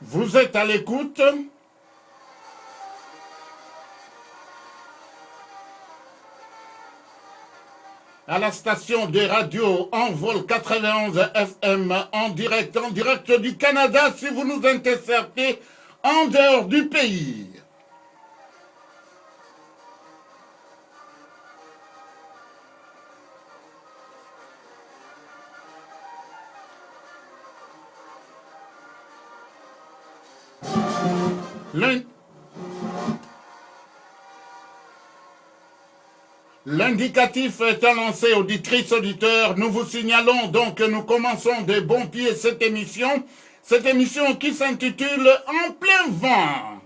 Vous êtes à l'écoute à la station de radio Envol 91 FM en direct du Canada si vous nous interceptez en dehors du pays. L'indicatif est annoncé, auditrices, auditeurs. Nous vous signalons donc que nous commençons de bon pied cette émission qui s'intitule En plein vent.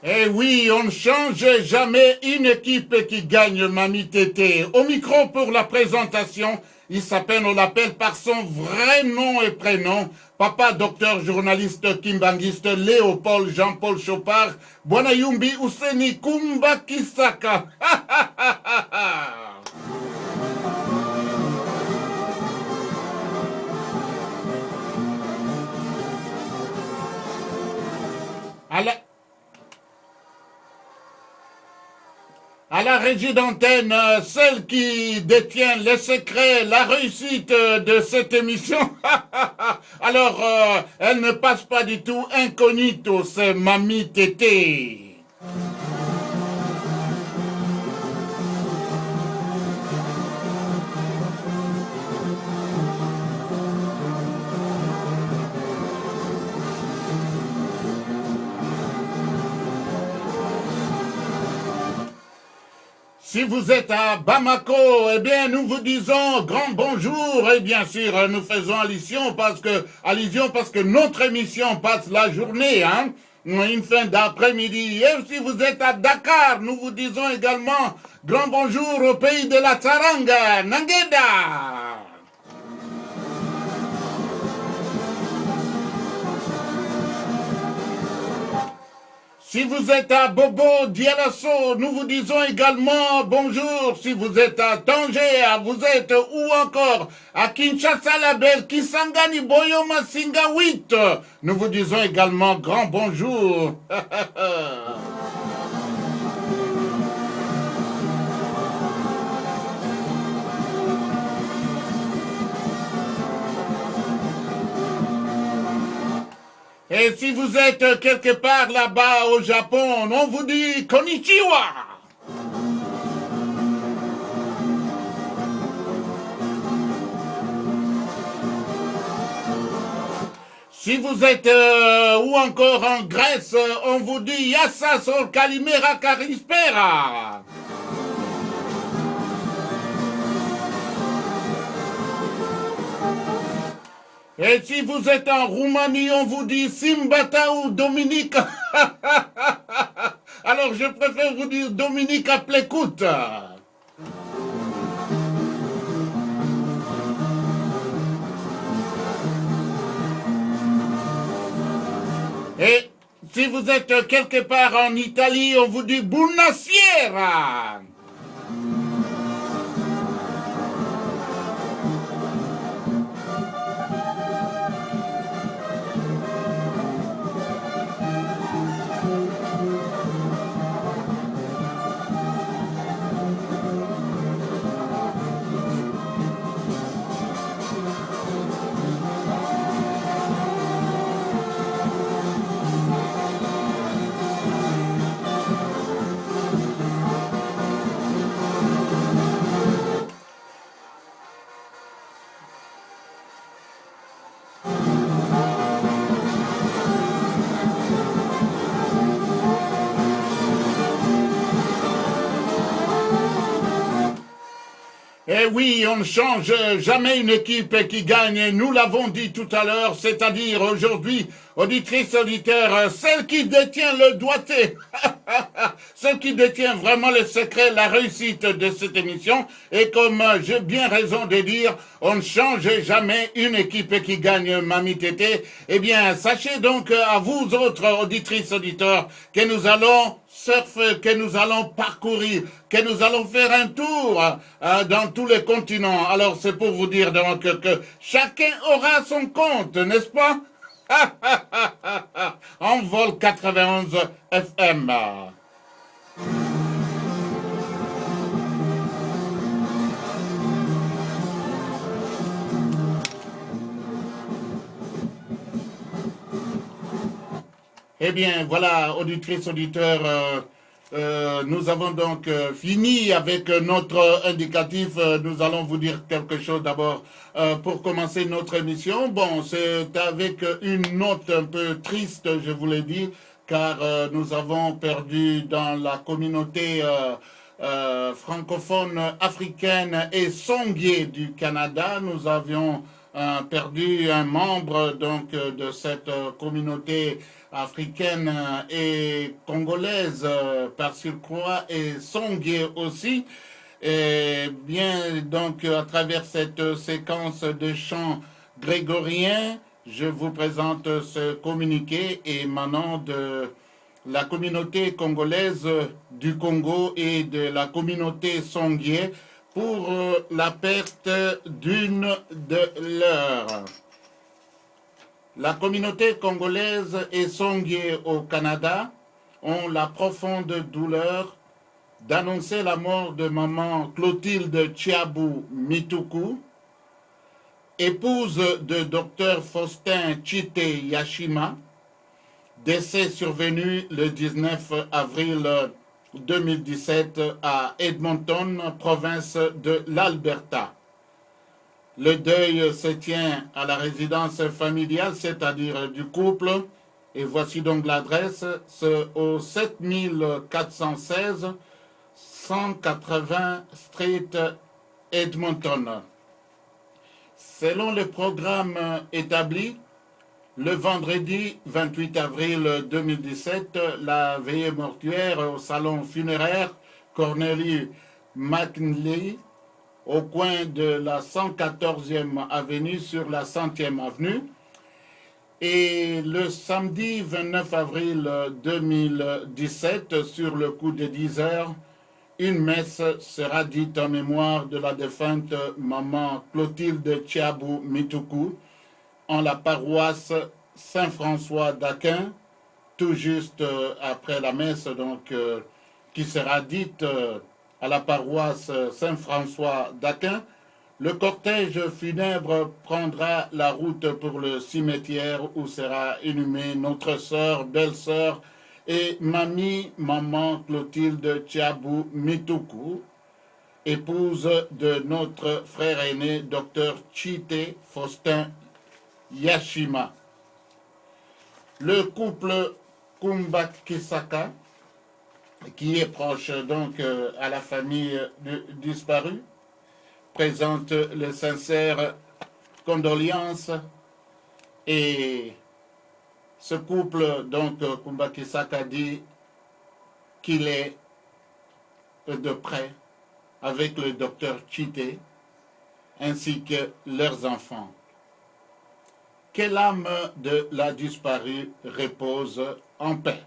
Eh oui, on ne change jamais une équipe qui gagne, Mamie Tété. Au micro pour la présentation, on l'appelle par son vrai nom et prénom. Papa, docteur, journaliste, kimbanguiste, Léopold Jean-Paul Chopard, Bwanayumbi Ouseni Kumba Kisaka. À la régie d'antenne, celle qui détient les secrets, la réussite de cette émission. Alors, elle ne passe pas du tout incognito, c'est Mamie Tété. Si vous êtes à Bamako, eh bien, nous vous disons grand bonjour et bien sûr, nous faisons allusion parce que notre émission passe la journée, une fin d'après-midi. Et si vous êtes à Dakar, nous vous disons également grand bonjour au pays de la Taranga, Nangeda. Si vous êtes à Bobo Dioulasso, nous vous disons également bonjour. Si vous êtes à Tanger, vous êtes ou encore à Kinshasa la belle, Kisangani Boyoma Singa 8, nous vous disons également grand bonjour. Et si vous êtes quelque part là-bas au Japon, on vous dit konnichiwa. Si vous êtes ou encore en Grèce, on vous dit yassa sol kalimera karispera. Et si vous êtes en Roumanie, on vous dit Simbata ou Dominique. Alors je préfère vous dire Dominique à Plécoute. Et si vous êtes quelque part en Italie, on vous dit Buonasera. Eh oui, on ne change jamais une équipe qui gagne. Nous l'avons dit tout à l'heure, c'est-à-dire aujourd'hui, auditrice, auditeur, celle qui détient le doigté, celle qui détient vraiment le secret, la réussite de cette émission. Et comme j'ai bien raison de dire, on ne change jamais une équipe qui gagne, Mamie Tété. Eh bien, sachez donc à vous autres, auditrices, auditeurs, que nous allons surf que nous allons parcourir, que nous allons faire un tour dans tous les continents. Alors c'est pour vous dire donc que chacun aura son compte, n'est-ce pas? En vol 91 FM. Eh bien, voilà, auditrices, auditeurs, nous avons donc fini avec notre indicatif. Nous allons vous dire quelque chose d'abord pour commencer notre émission. Bon, c'est avec une note un peu triste, je vous l'ai dit, car nous avons perdu dans la communauté francophone africaine et songhé du Canada. Nous avions perdu un membre donc de cette communauté africaine et congolaise par surcroît et songhé aussi. Et bien donc à travers cette séquence de chants grégoriens, je vous présente ce communiqué émanant de la communauté congolaise du Congo et de la communauté songhé pour la perte d'une de leurs. La communauté congolaise et songhé au Canada ont la profonde douleur d'annoncer la mort de maman Clotilde Chiabou Mituku, épouse de Dr Faustin Chite Yashima, décès survenu le 19 avril 2017 à Edmonton, province de l'Alberta. Le deuil se tient à la résidence familiale, c'est-à-dire du couple, et voici donc l'adresse, c'est au 7416 180 Street, Edmonton. Selon le programme établi, le vendredi 28 avril 2017, la veillée mortuaire au salon funéraire Cornelius McNeely, au coin de la 114e avenue sur la 100e avenue. Et le samedi 29 avril 2017, sur le coup de 10 heures, une messe sera dite en mémoire de la défunte maman Clotilde Chiabou Mituku en la paroisse Saint-François d'Aquin, tout juste après la messe donc, qui sera dite à la paroisse Saint-François d'Aquin. Le cortège funèbre prendra la route pour le cimetière où sera inhumée notre sœur, belle-sœur et mamie, maman Clotilde Chiabou Mituku, épouse de notre frère aîné, Dr Chite Faustin Yashima. Le couple Kumbakisaka, qui est proche donc à la famille disparue, présente les sincères condoléances et ce couple, donc Kumbakisaka, dit qu'il est de près avec le docteur Chite ainsi que leurs enfants. Que l'âme de la disparue repose en paix.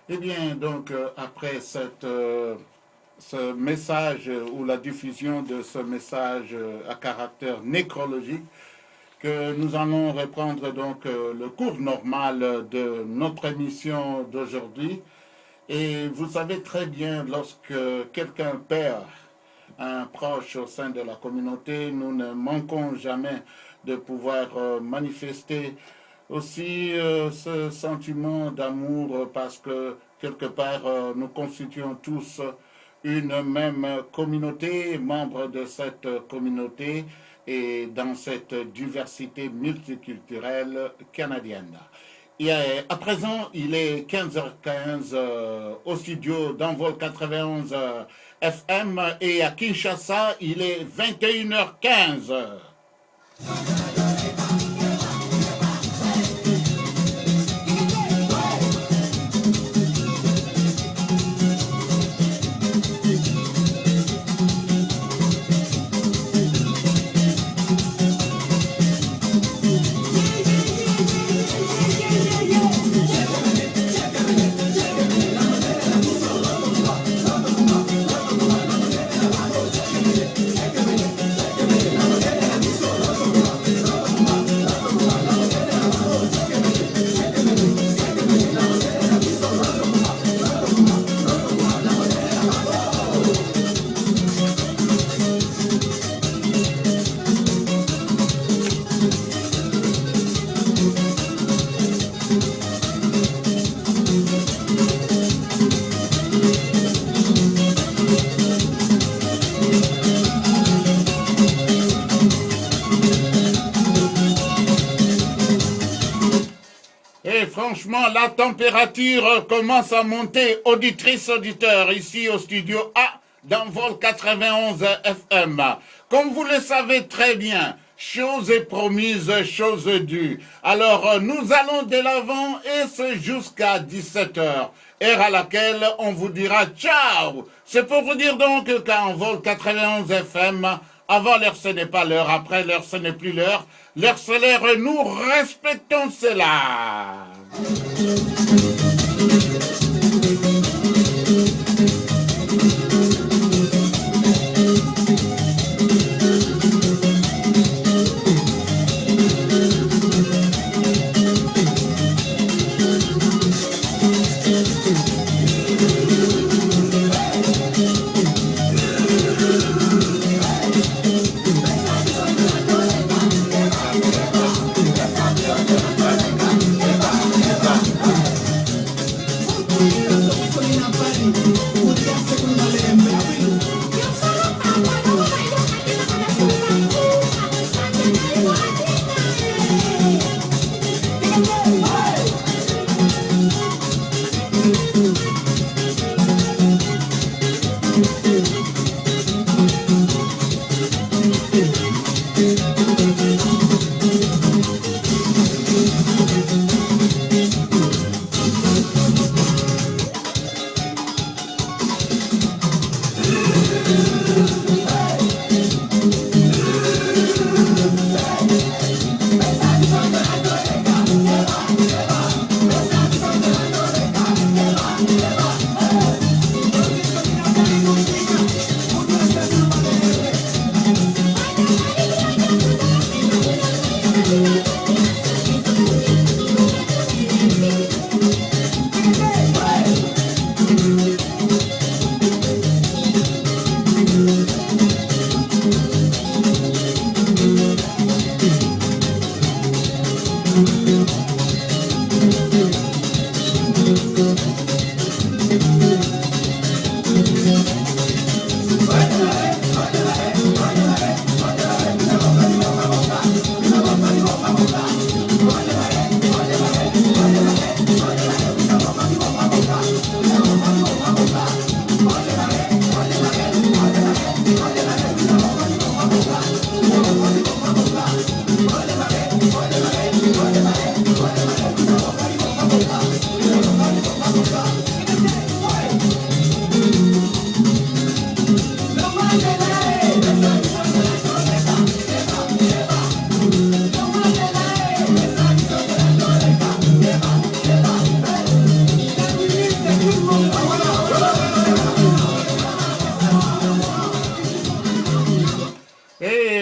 Eh bien, donc, après ce message ou la diffusion de ce message à caractère nécrologique, que nous allons reprendre donc le cours normal de notre émission d'aujourd'hui. Et vous savez très bien, lorsque quelqu'un perd un proche au sein de la communauté, nous ne manquons jamais de pouvoir manifester aussi ce sentiment d'amour parce que quelque part nous constituons tous une même communauté, membres de cette communauté et dans cette diversité multiculturelle canadienne. Et à présent, il est 15h15 au studio d'Envol 91 FM et à Kinshasa, il est 21h15. Franchement, la température commence à monter, auditrices, auditeurs, ici au studio A d'Envol 91 FM. Comme vous le savez très bien, chose est promise, chose due. Alors, nous allons de l'avant et c'est jusqu'à 17h, heure à laquelle on vous dira ciao. C'est pour vous dire donc qu'à Envol 91 FM, avant l'heure ce n'est pas l'heure, après l'heure ce n'est plus l'heure. L'heure c'est l'heure, nous respectons cela.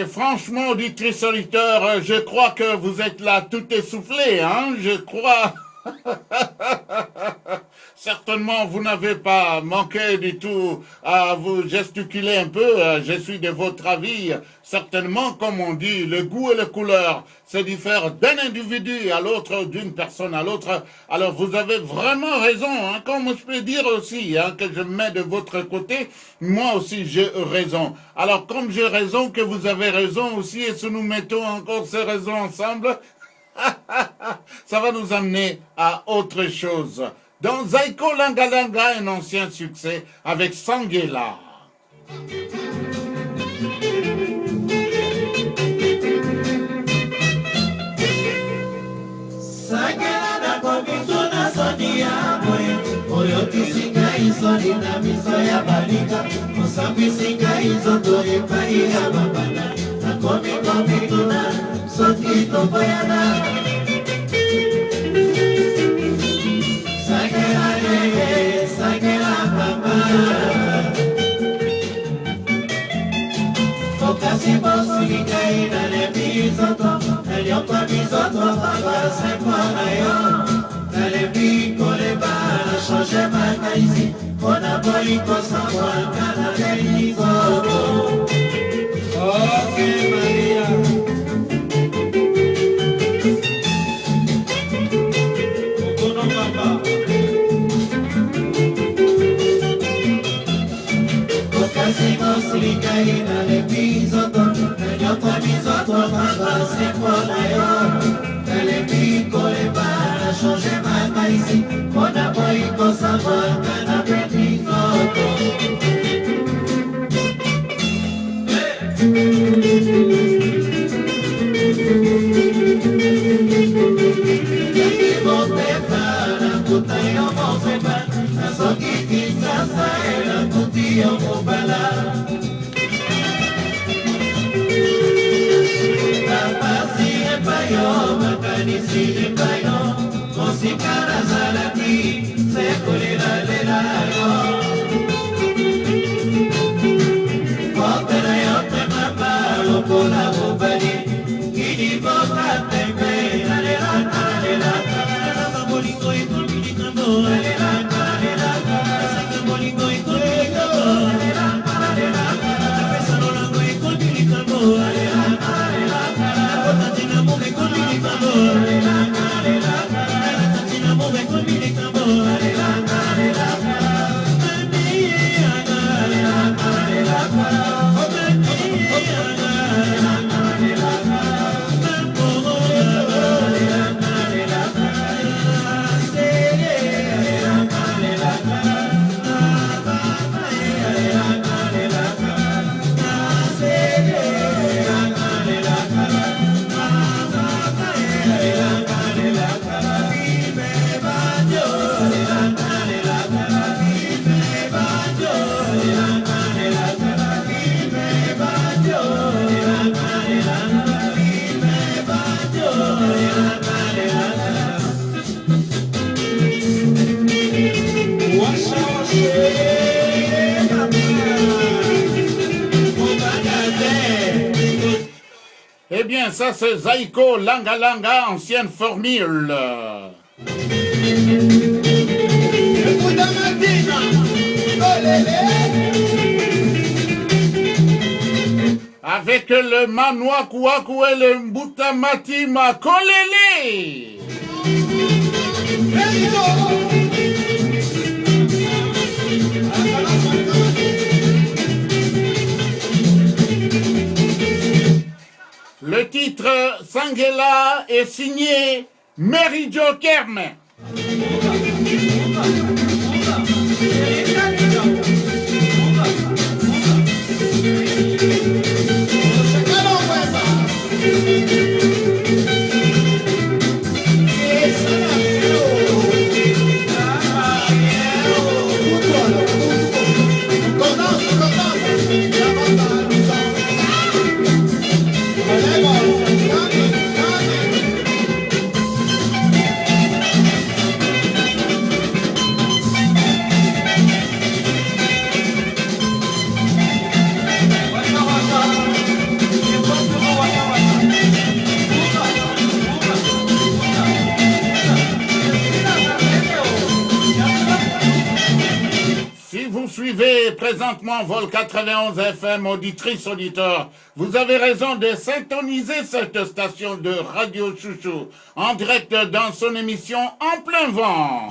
Et franchement, auditrice auditeur, je crois que vous êtes là tout essoufflé, hein, je crois. Certainement, vous n'avez pas manqué du tout à vous gesticuler un peu. Je suis de votre avis. Certainement, comme on dit, le goût et la couleur se diffèrent d'un individu à l'autre, d'une personne à l'autre. Alors, vous avez vraiment raison. Hein, comme je peux dire aussi hein, que je me mets de votre côté, moi aussi j'ai raison. Alors, comme j'ai raison, que vous avez raison aussi, et si nous mettons encore ces raisons ensemble, ça va nous amener à autre chose. Dans Zaiko Langa Langa, un ancien succès avec Sangela. Sangela na komito na soni ya moyo oyo kisinga isoni na miso ya balika osambisinga izoto epai ya babana na komito na soki toboyana Sangela mama Fokasi bosi kai na le bizoto Eliopa bizoto papa se pona yo Kale biko le bana change maka ici Kona boiko savoir kana le bizoto Ok Maria Kono papa Slicaina le bizoto, yo bizoto papa se pona yo, le pico le para changer ma maïs, on a boiko savoir qu'on a petit coto. Eh bien, ça c'est Zaiko Langa Langa, ancienne formule. Avec le Manoa Kouakou et le Mbutamatima Kolele. Le titre Sangela est signé Mary Jo Kerm. présentement vol 91 FM, auditrice, auditeur. Vous avez raison de syntoniser cette station de Radio Chouchou en direct dans son émission En plein vent.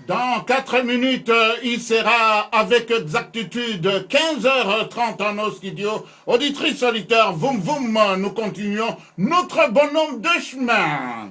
Dans 4 minutes, il sera avec exactitude 15h30 en nos studios. Auditrice, auditeur, voum voum, nous continuons notre bonhomme de chemin.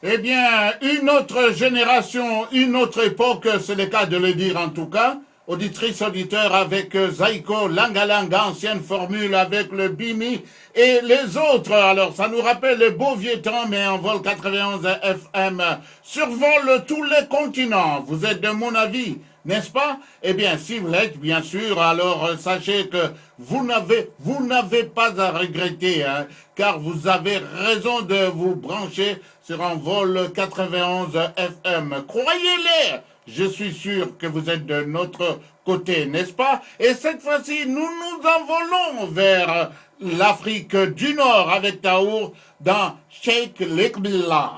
Eh bien, une autre génération, une autre époque, c'est le cas de le dire en tout cas. auditrices, auditeurs, avec Zaiko, Langalanga, ancienne formule avec le Bimi et les autres. Alors, ça nous rappelle les beaux vieux temps, mais en vol 91 FM survole tous les continents. Vous êtes de mon avis, n'est-ce pas? Eh bien, si vous l'êtes, bien sûr, alors sachez que vous n'avez pas à regretter, hein, car vous avez raison de vous brancher sur un vol 91 FM. Croyez-les, je suis sûr que vous êtes de notre côté, n'est-ce pas? Et cette fois-ci, nous nous envolons vers l'Afrique du Nord avec Taour dans Sheikh Lekbila.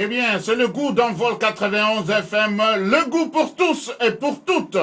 Eh bien, c'est le goût d'Envol 91 FM, le goût pour tous et pour toutes.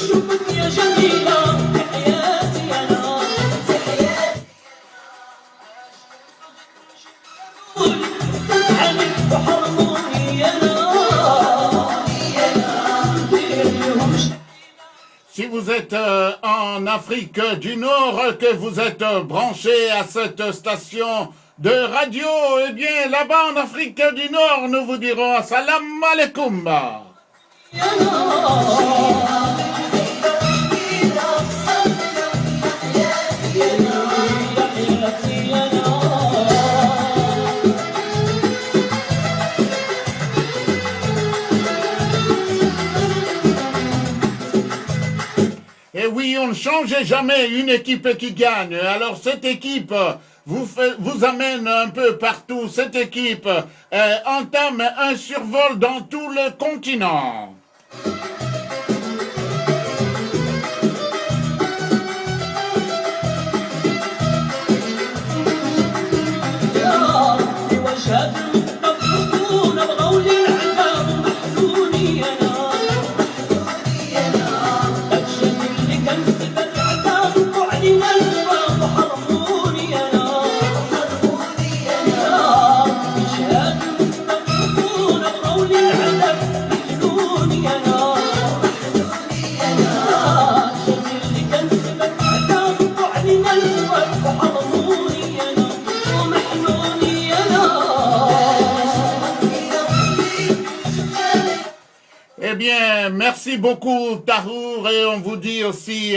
شوفك يا جميلة في حياتي أنا تتعلم بحرموني أنا Si vous êtes en Afrique du Nord, que vous êtes branché à cette station de radio, eh bien là-bas en Afrique du Nord, nous vous dirons Assalamu alaikum. Et oui, on ne change jamais une équipe qui gagne. Alors cette équipe vous amène un peu partout. Cette équipe entame un survol dans tout le continent. Eh bien, merci beaucoup Tahour et on vous dit aussi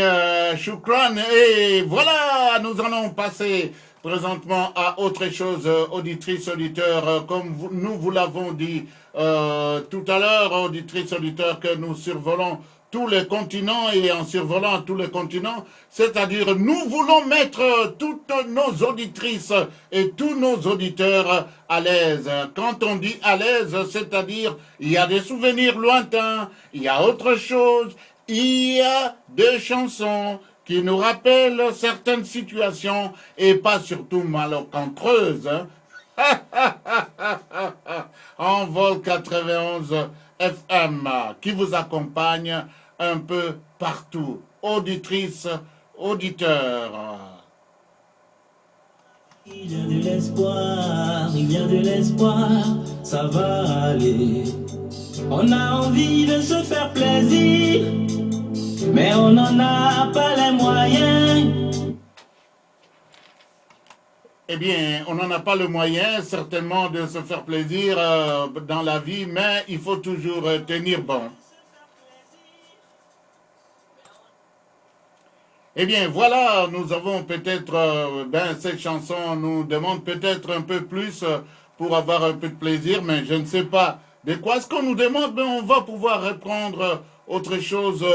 Shukran. Et voilà, nous allons passer présentement à autre chose, auditrices, auditeurs, comme nous vous l'avons dit tout à l'heure, auditrices, auditeurs, que nous survolons tous les continents et en survolant tous les continents, c'est-à-dire nous voulons mettre toutes nos auditrices et tous nos auditeurs à l'aise. Quand on dit à l'aise, c'est-à-dire il y a des souvenirs lointains, il y a autre chose, il y a des chansons qui nous rappellent certaines situations et pas surtout malencontreuses. En vol 91 FM qui vous accompagne un peu partout. Auditrices, auditeurs. Il y a de l'espoir, il y a de l'espoir, ça va aller. On a envie de se faire plaisir, mais on n'en a pas les moyens. Eh bien, on n'en a pas le moyen, certainement, de se faire plaisir dans la vie, mais il faut toujours tenir bon. Eh bien, voilà, nous avons peut-être, cette chanson nous demande peut-être un peu plus pour avoir un peu de plaisir, mais je ne sais pas de quoi est-ce qu'on nous demande, mais on va pouvoir reprendre autre chose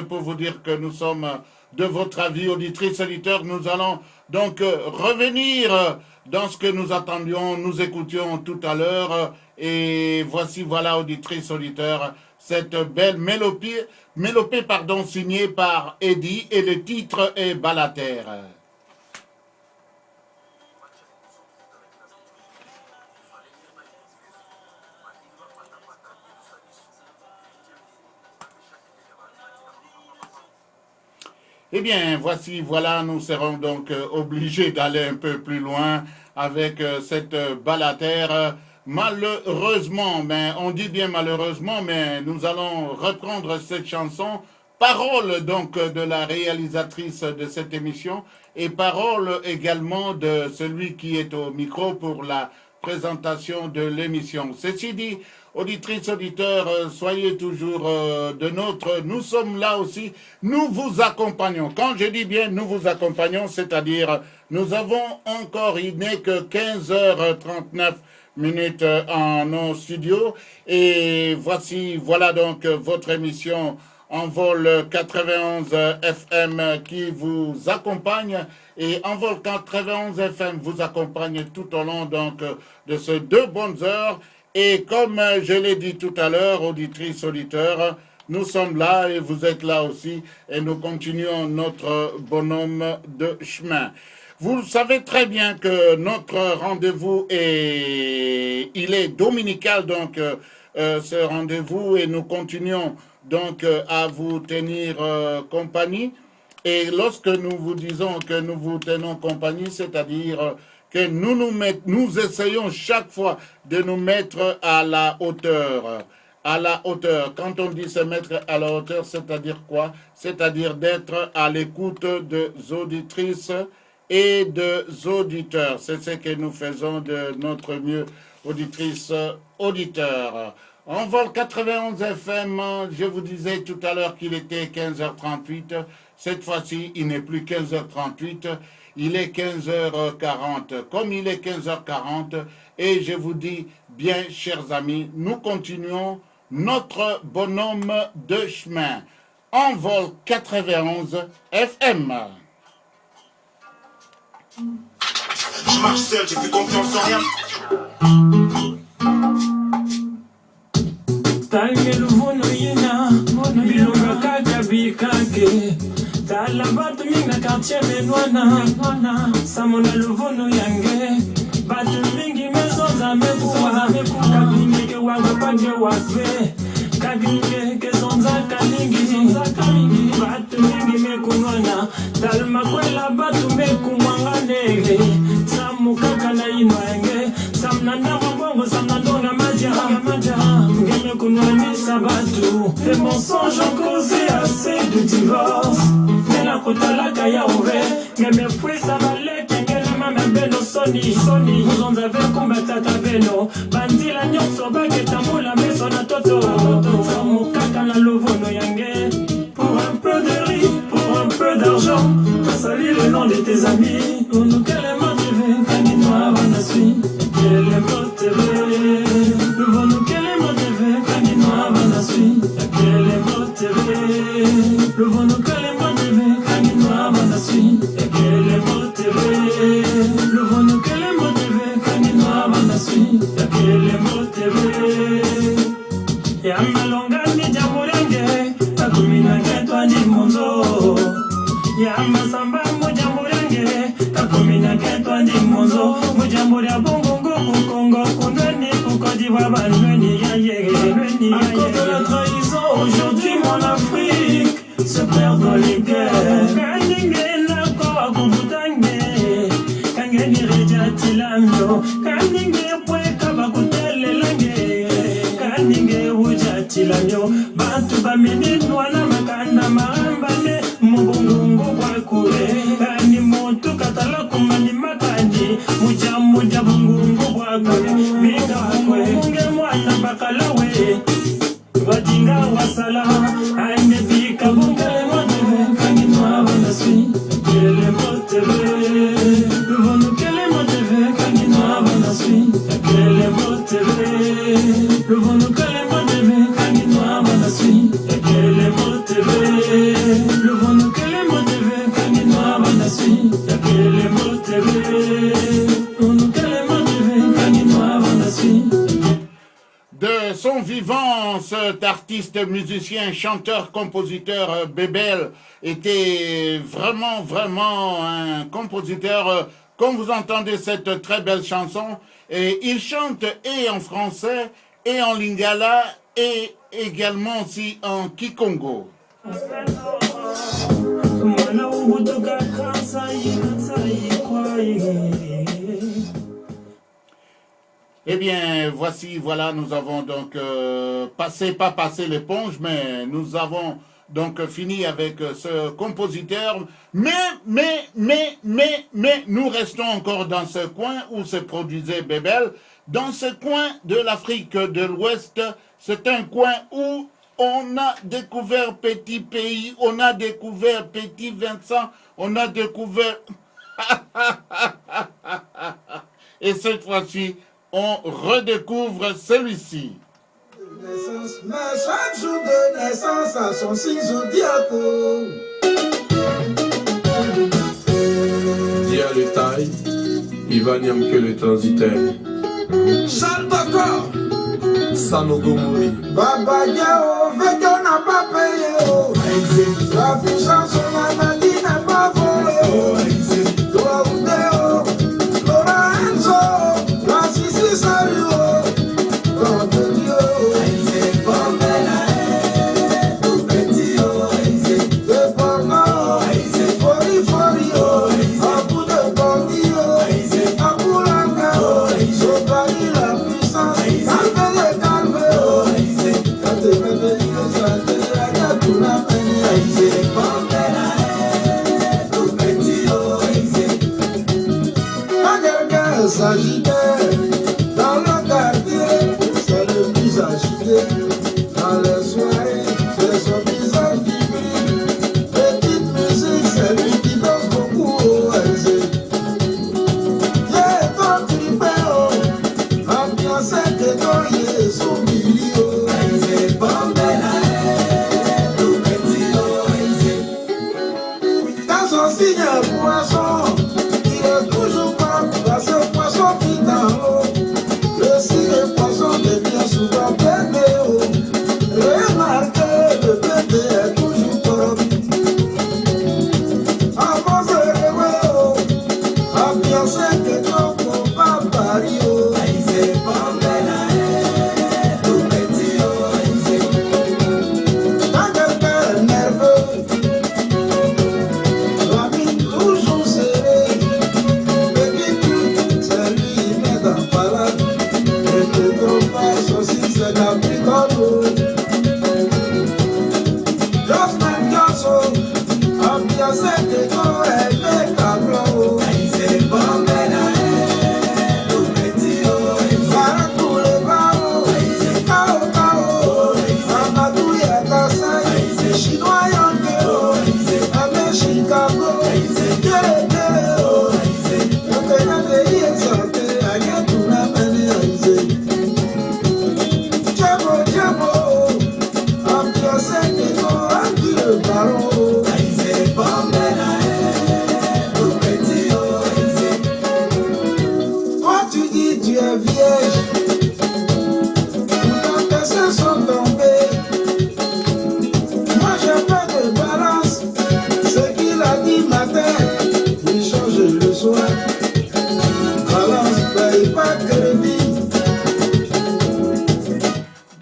pour vous dire que nous sommes de votre avis, auditrices, auditeurs. Nous allons donc revenir dans ce que nous attendions, nous écoutions tout à l'heure, et voici, voilà, auditrices, auditeurs, cette belle mélopée, signée par Eddie, et le titre est Balater. Eh bien, voici, voilà, nous serons donc obligés d'aller un peu plus loin avec cette Balater. Malheureusement, mais on dit bien malheureusement, mais nous allons reprendre cette chanson, parole donc de la réalisatrice de cette émission et parole également de celui qui est au micro pour la présentation de l'émission. Ceci dit, auditrices, auditeurs, soyez toujours de notre, nous sommes là aussi, nous vous accompagnons. Quand je dis bien nous vous accompagnons, c'est-à-dire nous avons encore, il n'est que 15h39 minutes en nos studios et voici, voilà donc votre émission en vol 91 FM qui vous accompagne et en vol 91 FM vous accompagne tout au long donc de ces 2 bonnes heures. Et comme je l'ai dit tout à l'heure, auditrices, auditeurs, nous sommes là et vous êtes là aussi et nous continuons notre bonhomme de chemin. Vous savez très bien que notre rendez-vous il est dominical, donc ce rendez-vous et nous continuons donc à vous tenir compagnie. Et lorsque nous vous disons que nous vous tenons compagnie, c'est-à-dire que nous essayons chaque fois de nous mettre à la hauteur. À la hauteur. Quand on dit se mettre à la hauteur, c'est-à-dire quoi? C'est-à-dire d'être à l'écoute des auditrices et des auditeurs. C'est ce que nous faisons de notre mieux, auditrices, auditeurs. En vol 91 FM, je vous disais tout à l'heure qu'il était 15h38. Cette fois-ci, il n'est plus 15h38, il est 15h40. Comme il est 15h40, et je vous dis bien, chers amis, nous continuons notre bonhomme de chemin en vol 91 FM. Je marche seul, j'ai plus confiance en rien. Tala batu mingi na quartier menwana Samona luvono yange Batu mingi mezoza mekuwa Kabinge ke waga panje wakwe Kabinge ke zonza kalingi Batu mingi mekunwana Talma kwela batu mekumwangane Samu kaka na inwenge Samnanda mambongo samnandonga maja Ngeme kunwani sabatu Les mensonges ont causé assez de divorce la kotalaka ya ouvert ngeme pwisa baleke ngele mame beno soni vous en avez combatata beno bandila nyonso baketambula meso na toto samukaka na lovono yange pour un peu de riz pour un peu d'argent t'as sali le nom de tes amis nous quelle motive kaninoa vanasui quelle motive nous quelle motive kaninoa vanasui quelle motive nous quelle À cause de la trahison, aujourd'hui mon Afrique se perd dans les guerres. Bantu baminitwa na makanda marambane mubungungu kwa kure kani mutu katala kumani makandi muja bungungu kwa kure minga kwe mwana bakalawe wajinga wasala ane bika bungale moteve kani nwa vanasui kele moteve luvonu kele moteve kani nwa vanasui kele moteve luvonu kele moteve kani nwa vanasui kele moteve luvonu kele moteve kani nwa vanasui kele moteve luvonu kele moteve kani nwa vanasui. De son vivant, cet artiste, musicien, chanteur, compositeur, Bébel, était vraiment un compositeur. Comme vous entendez cette très belle chanson, et il chante et en français, et en lingala, et également aussi en kikongo. Eh bien, voilà, nous avons donc pas passé l'éponge, mais nous avons donc fini avec ce compositeur. Mais, nous restons encore dans ce coin où se produisait Bébel. Dans ce coin de l'Afrique de l'Ouest, c'est un coin où on a découvert Petit Pays, on a découvert Petit Vincent, on a découvert... Et cette fois-ci, on redécouvre celui-ci. Mais chaque jour de naissance a son signe zodiaco. Dia le taille, Ivaniam que le transitaire. Saltaka, Sanogomori. Baba Diao, veut qu'on n'a pas payé. La puissance, on a dit n'a pas volé. Toi ou Déo, Lorenzo, la Sissi Sario, Dieu.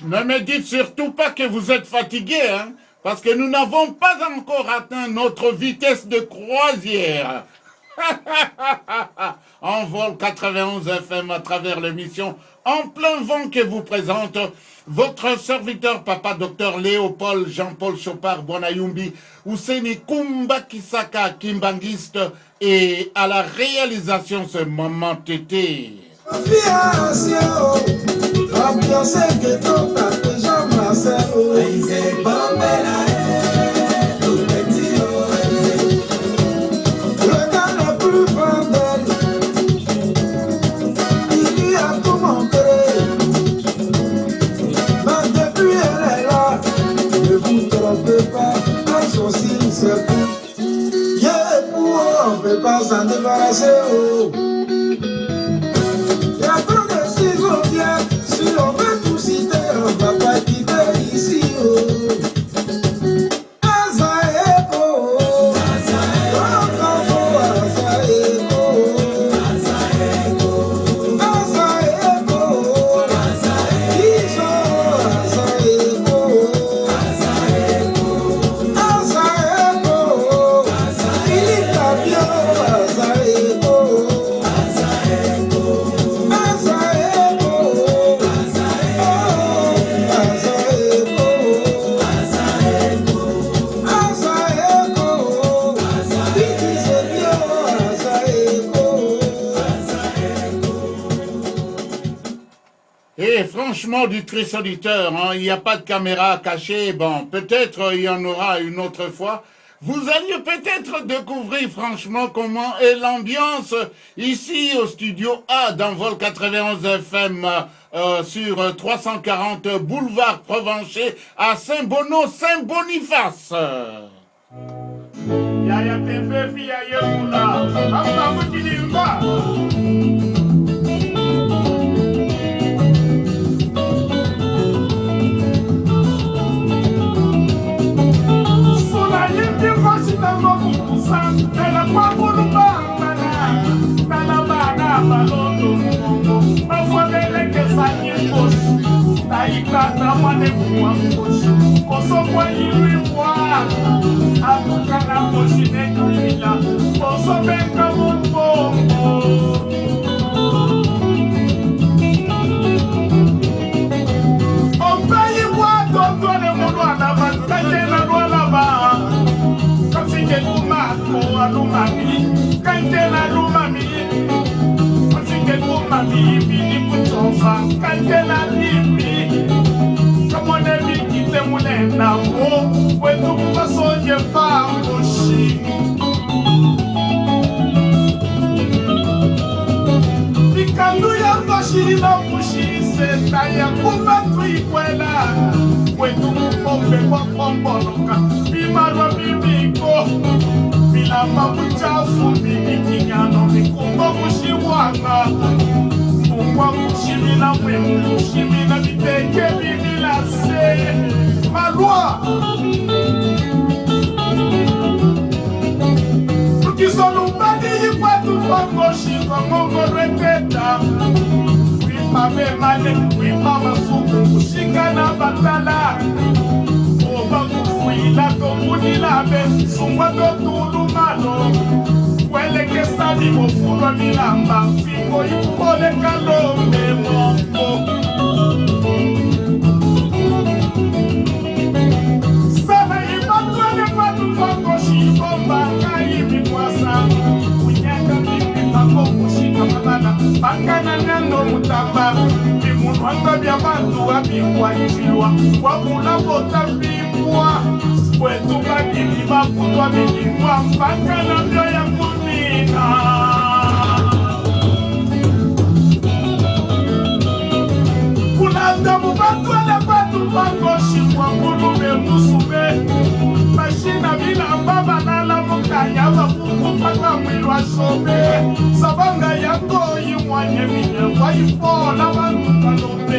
Ne me dites surtout pas que vous êtes fatigué, hein, parce que nous n'avons pas encore atteint notre vitesse de croisière. En vol 91 FM à travers l'émission En plein vent que vous présente votre serviteur papa docteur Léopold Jean-Paul Chopard Bonayumbi, Ouseni Kumba Kisaka Kimbangiste et à la réalisation ce moment tété. On peut pas s'en débarrasser. Il y a trop de ciseaux bien. Si on veut tout citer, on va pas quitter ici. Franchement, du triste auditeur, hein, il n'y a pas de caméra cachée. Bon, peut-être il y en aura une autre fois. Vous alliez peut-être découvrir franchement comment est l'ambiance ici au studio A dans Vol 91 FM sur 340 boulevard Provencher à Saint-Bonneau, Saint-Boniface. Bye. bya bantu babikwa ichilwa wabula bota bibwa kwetu bakili bakutwa bilimwa mpaka na byo ya kunina kulanda mubatwele batu bakoshimwa ngulume musube mashina bila baba nala mukanya babuku mpaka mwilwa sobe sabanga yako yimwanye minyakwa ifola bantu kalombe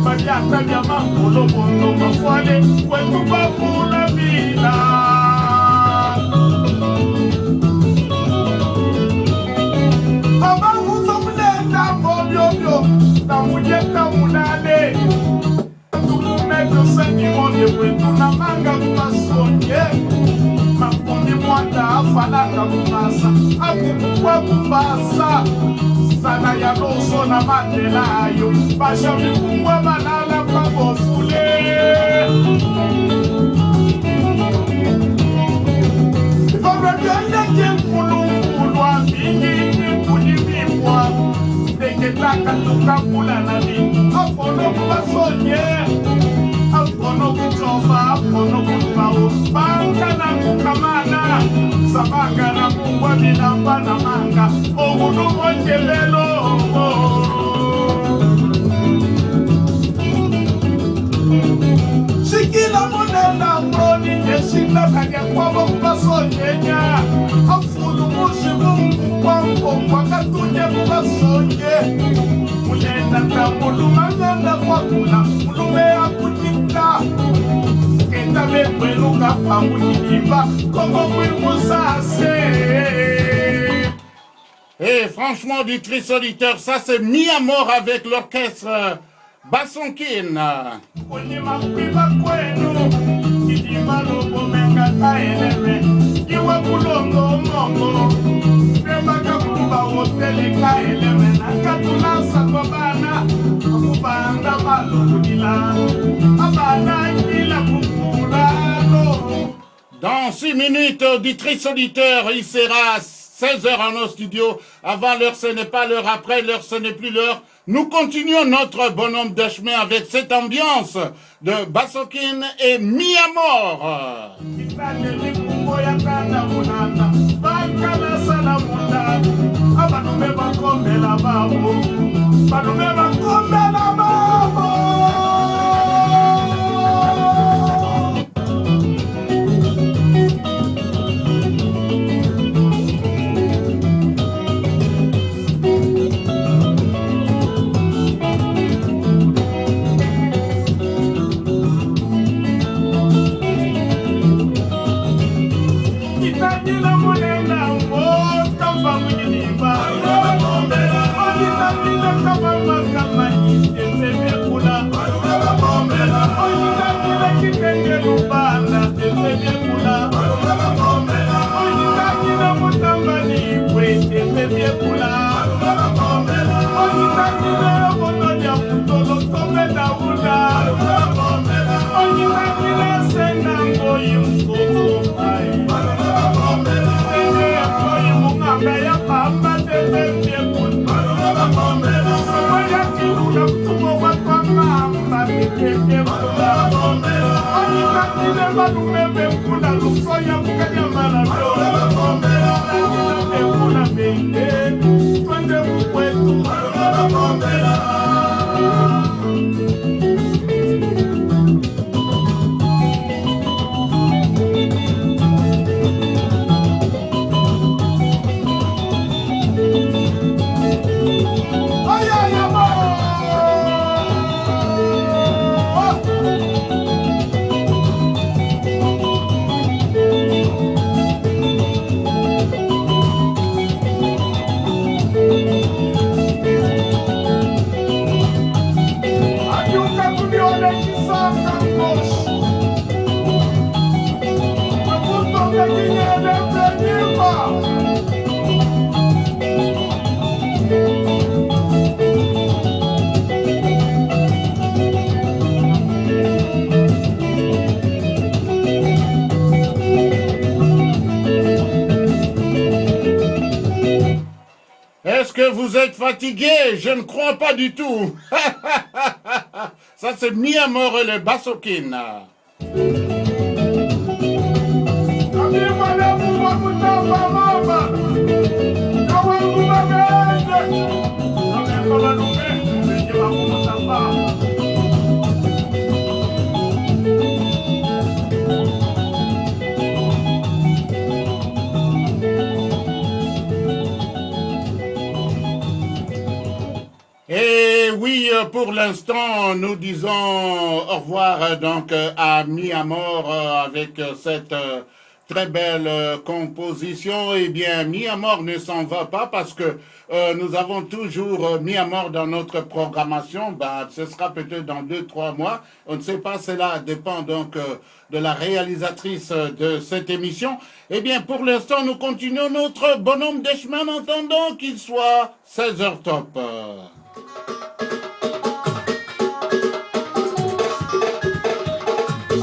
babyata bya makolo bondo mafwale kwetu babula bila abangu zomulenda mobyobyo namujeta mulale tulumedosani monde kwetu namanga kubasonye makundi mwanda afalaka kubasa akukukwa kubasa sana ya loso na matela ayo basha mikungwa balala pabofule vavyanyake nkulungulwa vingi kulivibwa teketaka tukakula nani apono kubasonye apono kuchova apono kulubao banga na kukamana sabanga na kungwa binamba na manga ogudu mojelelo shikila monenda mboni yeshinda kage kwabo kubasonyenya afulu mushimu kwampo wakatunye kubasonye mulenda tamuluma nganda kwakula mulume akutika kenda bekweluka pamulilimba kongo mwimusase. Et franchement, du tri solitaire, ça c'est mis à mort avec l'orchestre Basonkin. Dans 6 minutes du tri solitaire, il sera 16h en nos studios. Avant l'heure, ce n'est pas l'heure. Après l'heure, ce n'est plus l'heure. Nous continuons notre bonhomme de chemin avec cette ambiance de Basonkin et Miamor. vous êtes fatigué, je ne crois pas du tout. Ça, c'est Mi Amor et le Basokin. Et oui, pour l'instant, nous disons au revoir donc à Mi Amor avec cette très belle composition. Eh bien, Mi Amor ne s'en va pas parce que nous avons toujours Mi Amor dans notre programmation. Ben, ce sera peut-être dans 2-3 mois. On ne sait pas, cela dépend donc de la réalisatrice de cette émission. Eh bien, pour l'instant, nous continuons notre bonhomme des chemins en attendant qu'il soit 16h top.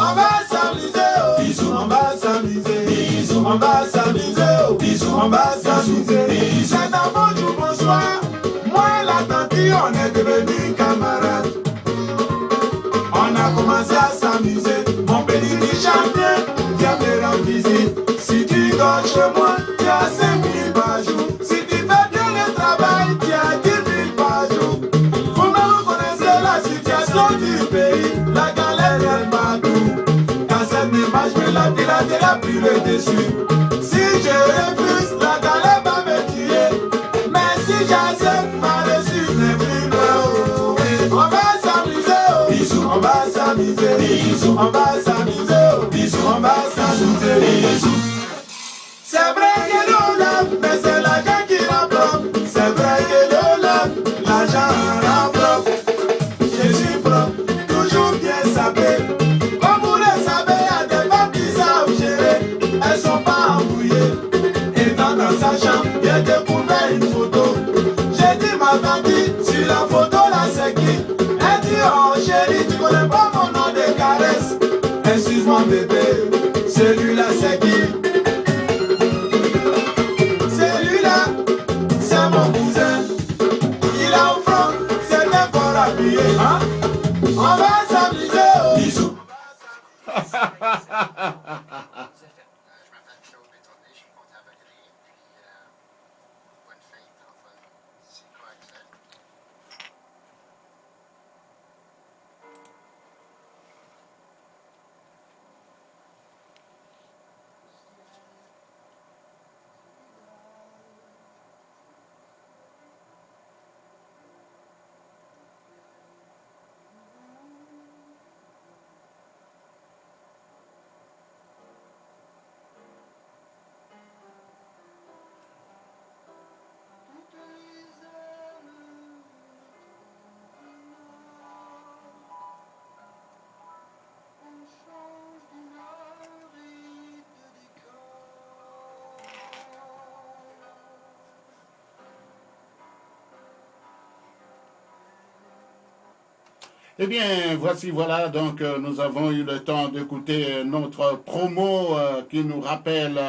On va s'amuser, oh bisous, on va s'amuser, bisous, on va s'amuser, oh bisous, on va s'amuser. C'est un bonjour, bonsoir, moi et la tante, on est devenus camarades. On a commencé à s'amuser, mon petit Richardien, viens me rendre visite. Si tu dors chez moi, tu as 5 000 par jour. Si tu fais bien le travail, tu as 10 000 par jour. Vous-même connaissez la situation du pays, la galère est partout. Elle a pris le dessus. Si je refuse, la galère va me tuer. Mais si j'accepte, ma reçu n'est plus loin. On va s'amuser, oh bisous, on va s'amuser, bisous, on va s'amuser, oh bisous, on va s'amuser, bisous. C'est vrai que l'on lave, mais c'est l'argent qui remporte. C'est vrai que l'on lave, l'argent remporte. Je suis propre, toujours bien sapé. Comme vous le savez, elles sont pas embrouillées. Étant dans sa chambre, j'ai découvert une photo. J'ai dit ma tante, sur la photo là c'est qui? Elle dit oh chérie, tu connais pas mon nom de caresse. Excuse-moi bébé, celui-là c'est qui? Celui-là, c'est mon cousin. Il a au front, c'est un fort habillé, hein? On va s'amuser, oh bisous. Eh bien, voilà, donc nous avons eu le temps d'écouter notre promo qui nous rappelle,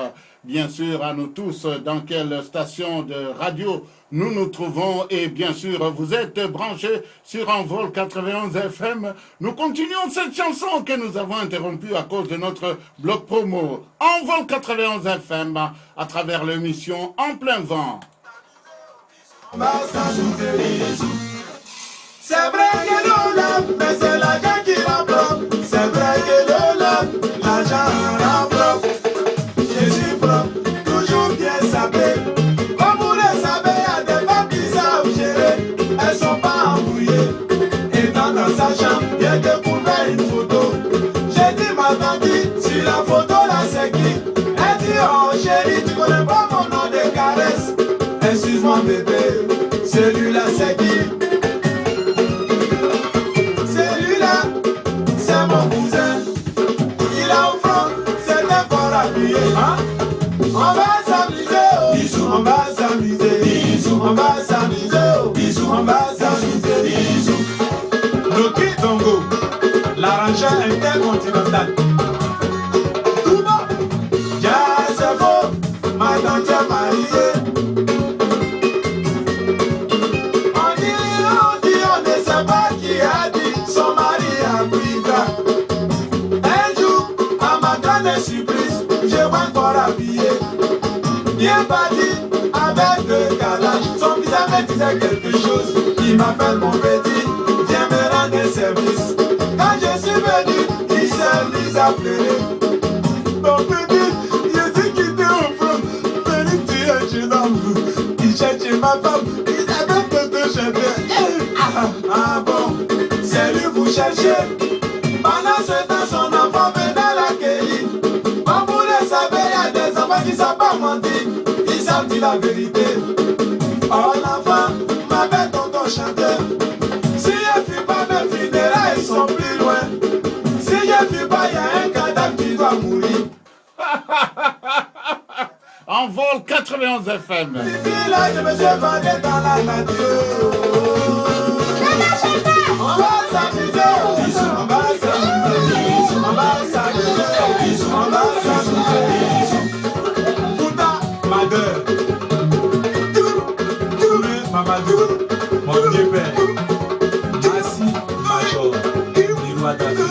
bien sûr, à nous tous dans quelle station de radio nous nous trouvons. Et bien sûr, vous êtes branchés sur Envol 91 FM. Nous continuons cette chanson que nous avons interrompue à cause de notre bloc promo. Envol 91 FM à travers l'émission En plein vent. C'est vrai que l'on lave, mais c'est l'argent qui remporte. C'est vrai que l'on lave, l'argent remporte. Je suis propre, toujours bien sapé. Comme vous le savez, il y a des femmes qui savent gérer. Elles sont pas embrouillées. Étant dans sa chambre, j'ai découvert une photo. J'ai dit ma tante, sur la photo là c'est qui? Elle dit oh chérie, tu connais pas mon nom de caresse. Excuse-moi bébé, celui-là c'est qui? C'est mon cousin, il a au front, c'est un fort habillé, hein? On va s'amuser, oh bisous, on va s'amuser, bisous, on va s'amuser, oh bisous, on va s'amuser, bisous. Loki Dongo, l'arrangeur intercontinental. Tout bas, ja c'est faux, ma tante est mariée. me disait quelque chose. Il m'appelle mon petit, viens me rendre service. Quand je suis venu, il s'est mis à pleurer. Mon petit, je suis quitté au front. Félix, tu es un jeune homme. Il cherchait ma femme, il avait que te chercher. Ah bon, c'est lui vous cherchez. Pendant ce temps, son enfant venait l'accueillir. Comme vous le savez, il y a des enfants qui ne savent pas mentir. Ils savent dire la vérité. Oh l'enfant, ma belle tonton chanteur. Si je ne fuis pas, mes funérailles, ils sont plus loin. Si je ne fuis pas, il y a un cadavre qui doit mourir. En vol 91 FM. Depuis là, je me suis vendu dans la nature. On va s'amuser, bisous, on va s'amuser, bisous, on va s'amuser, bisous, on va s'amuser, bisous. Pouta, Madeur, Touré, Mamadou, mon vieux père, Assis, Major, Liroa David.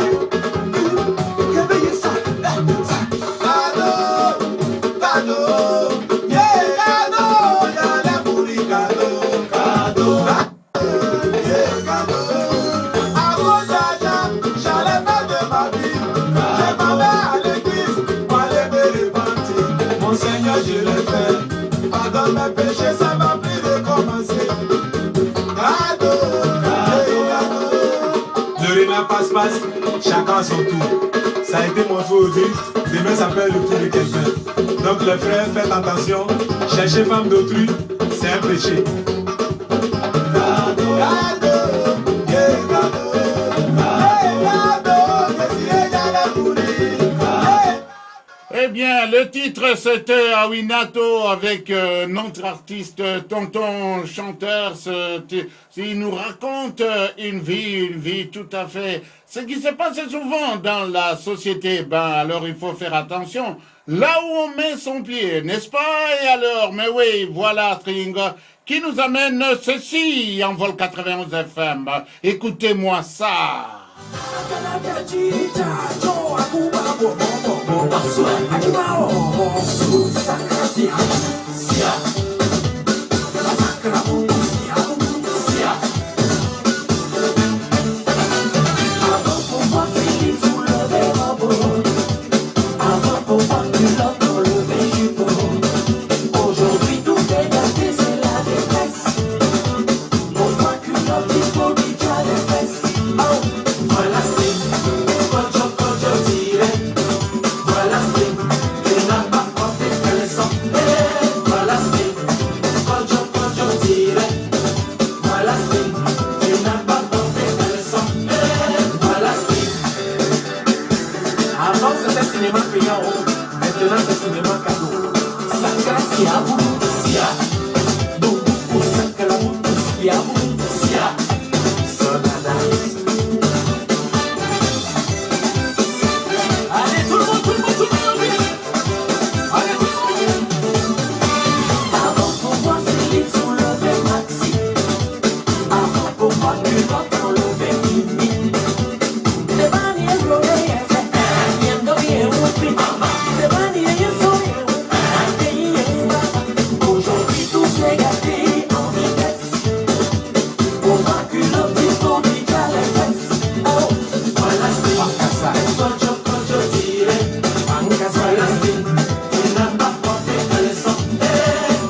Pardonne mes péchés, ça va plus recommencer. Cadeau, cadeau, cadeau. Le renard passe-passe, chacun son tour. Ça a été montré aujourd'hui, demain ça peut être le tour de quelqu'un. Donc les frères, faites attention, chercher femme d'autrui, c'est un péché. Cadeau, cadeau, yeah, cadeau, cadeau, désiré j'allais mourir. Eh bien, le titre, c'était Awinato avec notre artiste Tonton Chanteur. Il nous raconte une vie tout à fait... Ce qui se passe souvent dans la société, alors il faut faire attention. Là où on met son pied, n'est-ce pas? Et alors, mais oui, voilà String qui nous amène ceci en vol 91 FM. Écoutez-moi ça. Aujourd'hui tout est gâté, c'est la détresse. On voit que notre histoire qui a des fesses. Voilà c'est Kojo tire. Voilà c'est tu n'as pas porté que les sons. Voilà c'est Kojo tire. Voilà c'est tu n'as pas porté que les sons. Voilà c'est. Avant c'était cinéma payant, maintenant c'est cinéma cadeau. Sakrasia Burusia, Bubu Sakra Burusia Burusia, Sonada. Allez tout le monde, allez tout le monde. Avant pour moi c'est lit sous le verre maxi. Avant pour moi tu vas dans le verre mimi. C'est pas ni un gros rien, c'est ni un gros rien, ou puis maman. C'est pas ni un sourire. Aujourd'hui tout s'est gâté en vitesse. On voit que l'homme discours dit qu'à la fesse. Oh, voilà c'est Kojo tire. Voilà c'est tu n'as pas porté que les sons.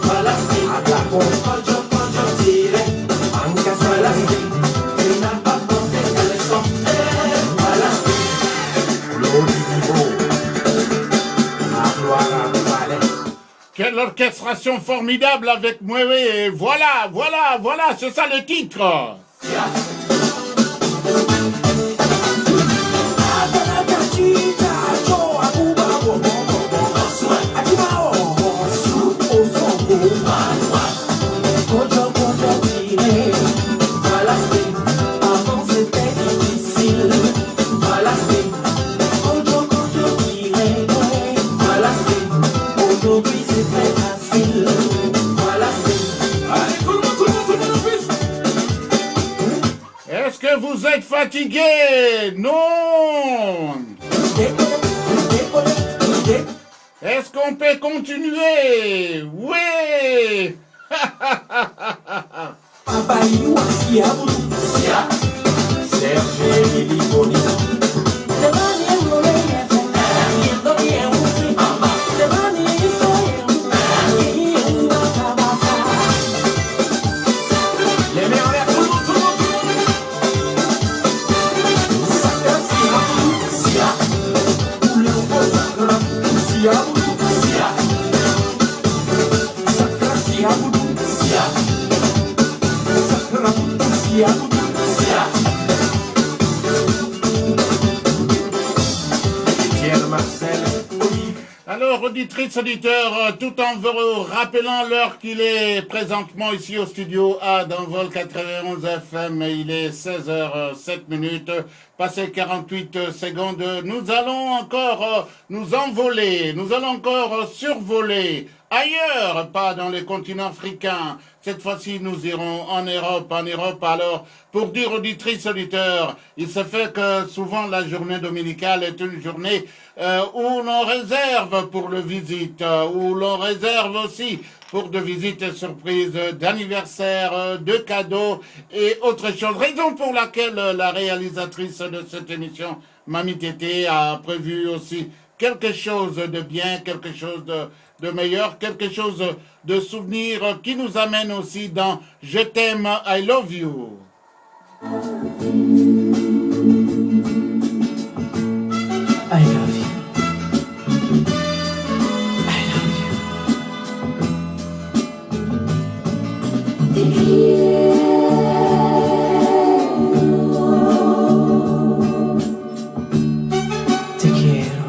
Voilà c'est Kojo tire. Voilà c'est tu n'as pas porté que les sons. Voilà c'est l'eau du niveau. La gloire à Valais. Quelle orchestration formidable avec Moué. Et voilà, c'est ça le titre. Voilà c'est, avant c'était difficile. Voilà c'est, Kojo tire. Voilà c'est, aujourd'hui c'est très facile. Voilà c'est. Allez tout le monde Est-ce que vous êtes fatigué? Non. Est-ce qu'on peut continuer? Oui. Alors, auditrices, auditeurs, tout en vous rappelant l'heure qu'il est présentement ici au studio A dans Vol 91 FM, il est 16h07, passé 48 secondes, nous allons encore nous envoler, nous allons encore survoler ailleurs, pas dans les continents africains. Cette fois-ci, nous irons en Europe. Alors, pour dire auditrices, auditeurs, il se fait que souvent la journée dominicale est une journée où l'on réserve pour le visite, où l'on réserve aussi pour de visites et surprises, d'anniversaires, de cadeaux et autre chose. Raison pour laquelle la réalisatrice de cette émission, Mamie Tété, a prévu aussi quelque chose de bien, quelque chose de meilleur, quelque chose de souvenir qui nous amène aussi dans Je t'aime, I love you. I love you. I love you. Te quiero.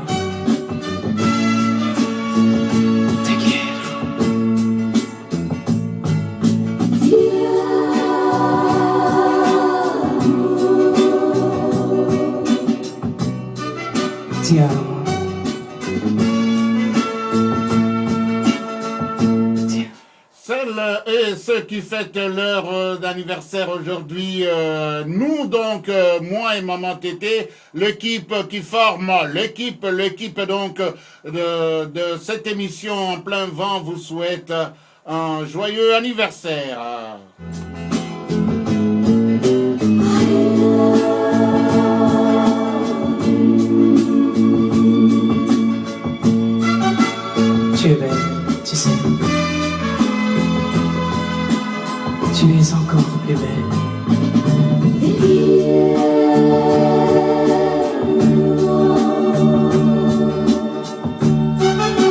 Te quiero. Ti amo. Celles et ceux qui fêtent leur d'anniversaire aujourd'hui, nous donc, moi et Maman Tété, l'équipe qui forme, l'équipe donc de cette émission en plein vent vous souhaite un joyeux anniversaire. Tu es belle, tu sais. Tu es encore plus belle.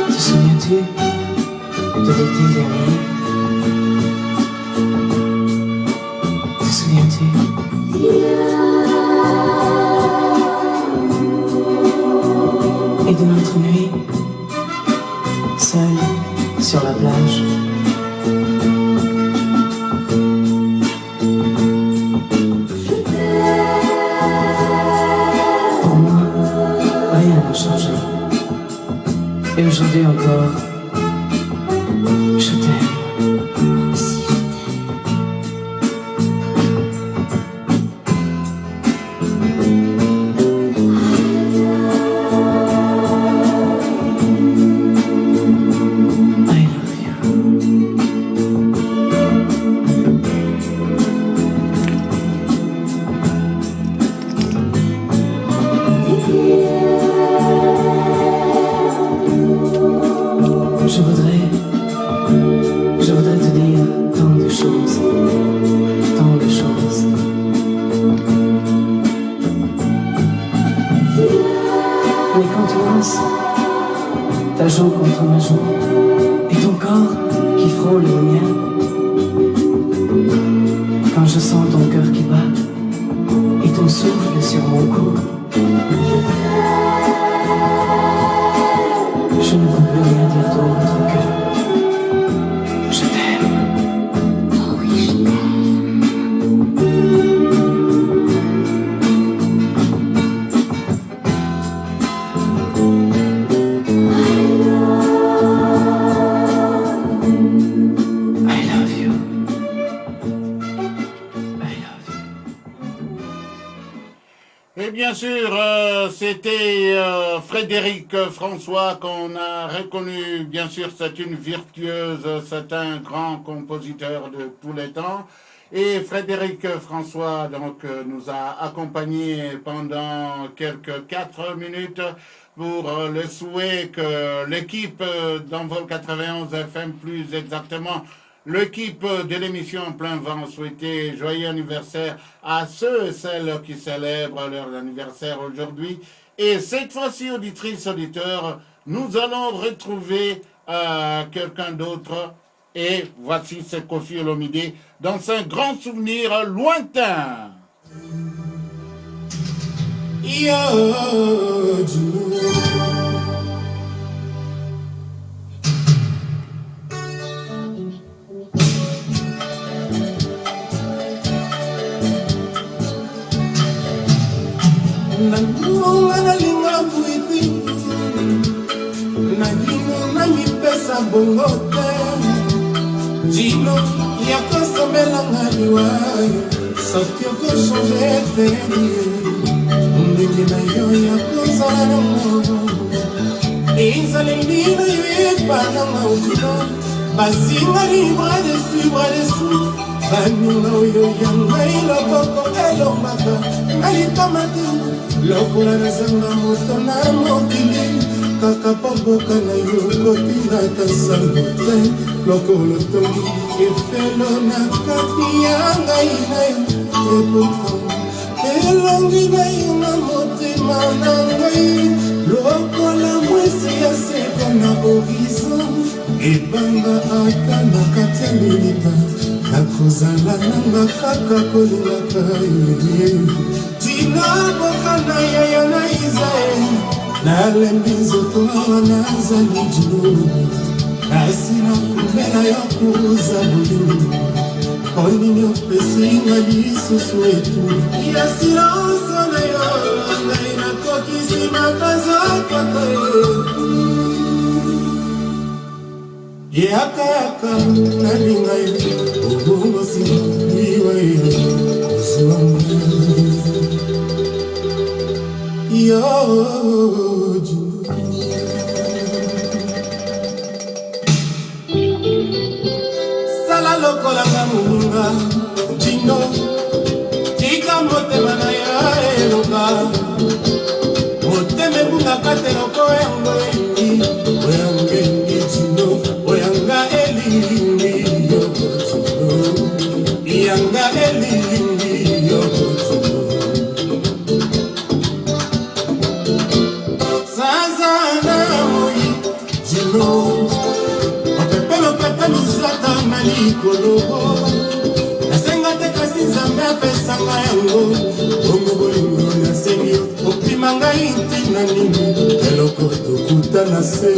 Te souviens-tu de l'été dernier? Te souviens-tu? Et de notre nuit, seule sur la plage. Pour moi, rien n'a changé. Et aujourd'hui encore, je t'aime. Moi aussi, je t'aime. I love you. Je voudrais te dire tant de choses, tant de choses. Mais quand tu lances ta joue contre ma joue et ton corps qui frôle le mien, quand je sens ton cœur qui bat et ton souffle sur mon cou, je ne peux plus rien dire d'autre que je t'aime. Oh oui, je I love you. I love you. Et bien sûr, c'est c'était Frédéric François qu'on a reconnu, bien sûr, c'est une virtueuse, c'est un grand compositeur de tous les temps. Et Frédéric François donc, nous a accompagnés pendant quelques 4 minutes pour le souhait que l'équipe d'Envol 91 FM, plus exactement, l'équipe de l'émission En Plein Vent souhaitait joyeux anniversaire à ceux et celles qui célèbrent leur anniversaire aujourd'hui. Et cette fois-ci, auditrices, auditeurs, nous allons retrouver quelqu'un d'autre. Et voici ce Koffi Olomide dans un grand souvenir lointain. Nangunga nalinga kuiti nalinga namipesa bongo te Dino yakosambelanga liwayo soki okochange feri ndenge na yo yakozala na mobo ezaleli na yo epananga odino basingani bras dessus baninga oyo ya ngai loboko elombaka nalikamati lokola nazanga moto na mokili kaka poboka na yo kotinaka sango te lokolo tongi efelo na kati ya ngai na yo epoko elongi na yo na motema na ngai lokola mwesi ya seko na horizon ebanga ata na kati ya milita nakozala nanga kaka kolingaka yo tina bokana yayo na Israel nalembi nzoto awa nazali dino kasi nakumela yo kuza bolingo onini opesinga lisusu etu ya silanso na yo ngai nakokisi makazokoto yaka nalinga yo obongo singiwa yo kozwanga yo sala lokolanga moninga dino tika motema na yo eloba motema ebungaka te loko yango engi oyangengi dino oyanga elingi yoko dino yanga elingi yoko dino misata na likolo nasenga te kasi nzambe apesanga yango bongo bolingo nasengi opima ngai ntina nini eloko tokuta na se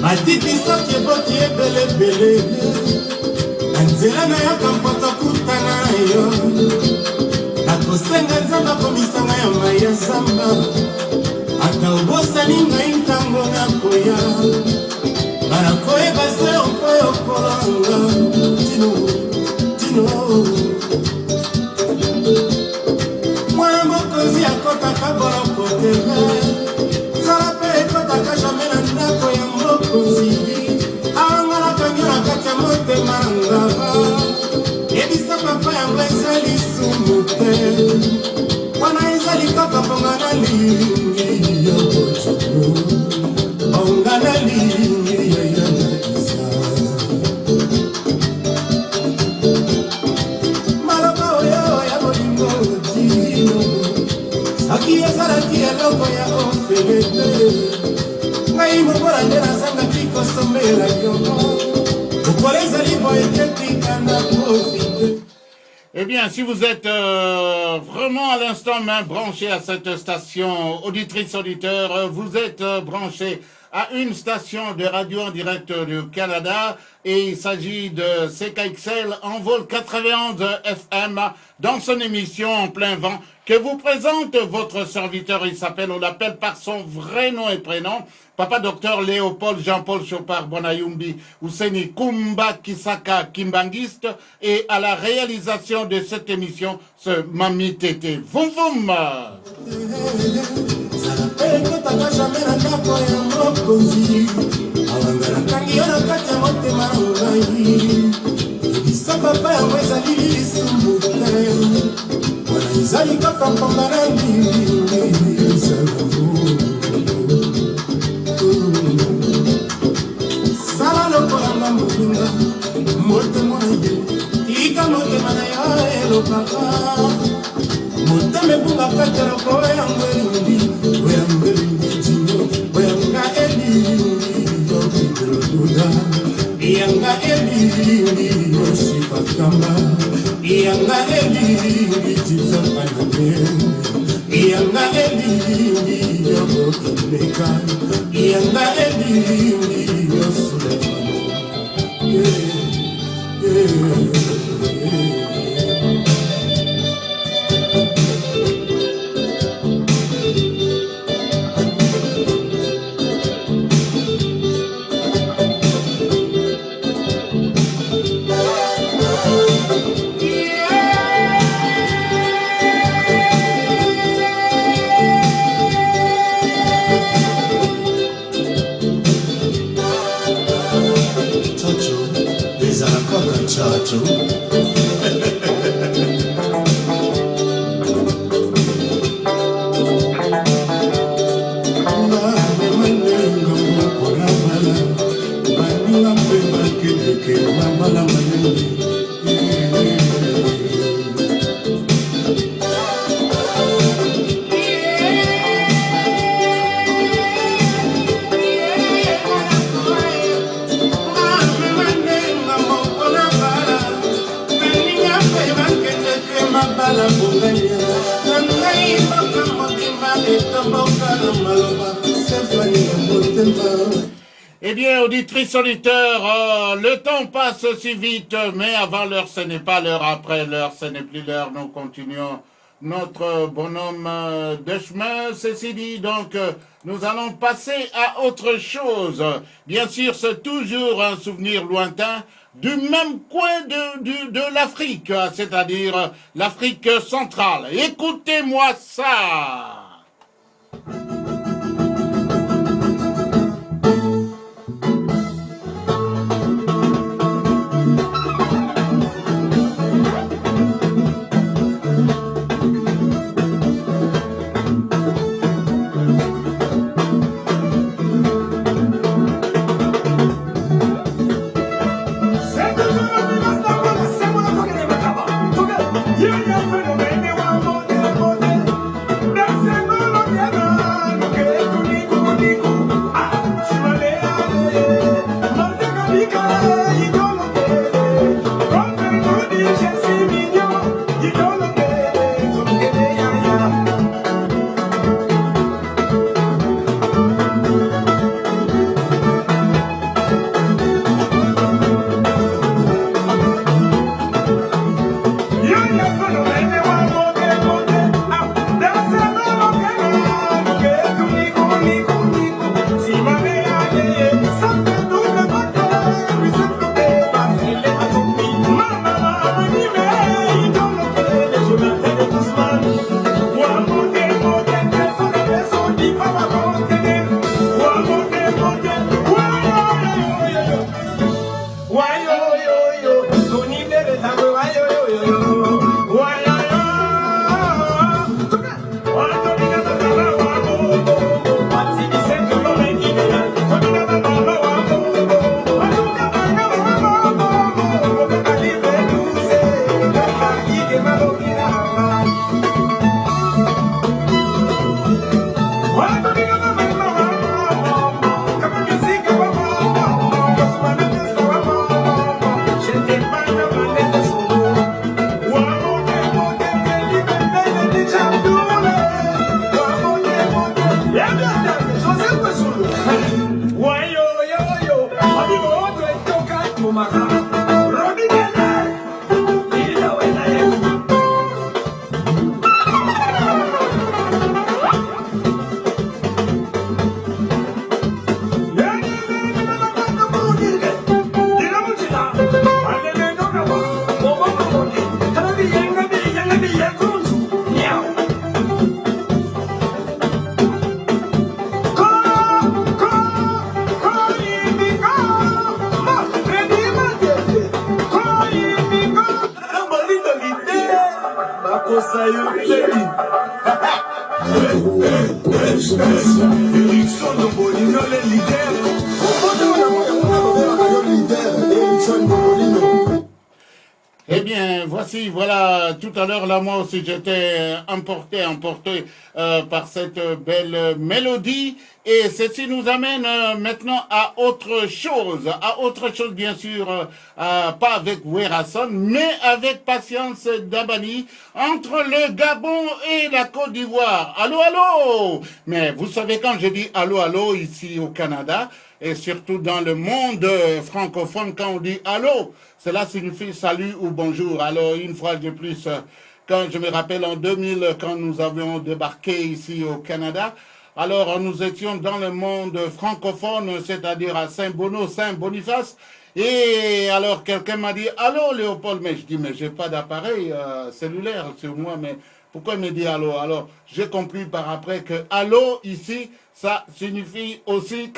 matiti soki eboti ebelebele na nzela nayaka mpo tokutana yo nakosenga nzambe akomisanga ya mai ya zamba ata obosani ngai ntango nakoya banakoyeba se okoyo kolanga tino mwana mokonzi akotaka boloko teve zala mpe ekotaka jamai na ndako ya mokonzi awangalaka nyo na kati ya motema ngava yebisa papa yango eza lisumu te wana ezali kaka mponga na lingi ya botino mponga na lingi ya yanakisa maloba oyo ya bolingo dino soki ezalaki eloko ya ofele te ngai mobola nde nazangaki kosombela yo okolo ezali boye te tika na profite. Eh bien, si vous êtes vraiment à l'instant même branché à cette station, auditrice, auditeur, vous êtes branché à une station de radio en direct du Canada et il s'agit de CKXL en vol 91 FM dans son émission En plein vent que vous présente votre serviteur. Il s'appelle, on l'appelle par son vrai nom et prénom, Papa Docteur Léopold Jean-Paul Chopard Bonayumbi Ouseni Kumba Kisaka Kimbangiste et à la réalisation de cette émission, ce Mami Tété. Voum voum! ekotaka jamai na ndako ya mokonzi awanga nakangi yo na kati ya motema na ngai ebisa papa yango ezali lisumu te wana ezali kaka mponga na ndimi sala lokolanga molinga motema na ye tika motema na yo elobaka motema ebungaka te lokolo yango elingi Yanga elili yosifakamba Yanga elili tisapaname Yanga elili yokotomeka Yanga elili yosulefano Chacho Eh bien, auditrices, auditeurs, le temps passe si vite, mais avant l'heure, ce n'est pas l'heure, après l'heure, ce n'est plus l'heure. Nous continuons notre bonhomme de chemin. Ceci dit, donc, nous allons passer à autre chose. Bien sûr, c'est toujours un souvenir lointain du même coin de l'Afrique, c'est-à-dire l'Afrique centrale. Écoutez-moi ça. Yeah. fois-ci, voilà, tout à l'heure, là, moi aussi, j'étais emporté par cette belle mélodie. Et ceci nous amène maintenant à autre chose, bien sûr, pas avec Werason, mais avec Patience Dabani, entre le Gabon et la Côte d'Ivoire. Allô, allô! Mais vous savez, quand je dis allô, allô, ici au Canada, et surtout dans le monde francophone, quand on dit allô, cela signifie salut ou bonjour. Alors, une fois de plus, quand je me rappelle en 2000, quand nous avions débarqué ici au Canada, alors nous étions dans le monde francophone, c'est-à-dire à Saint-Bono, Saint-Boniface, et alors quelqu'un m'a dit « Allô Léopold ?» Mais je dis « Mais j'ai pas d'appareil cellulaire sur moi, mais pourquoi il me dit « Allô ?» Alors j'ai compris par après que « Allô » ici, ça signifie aussi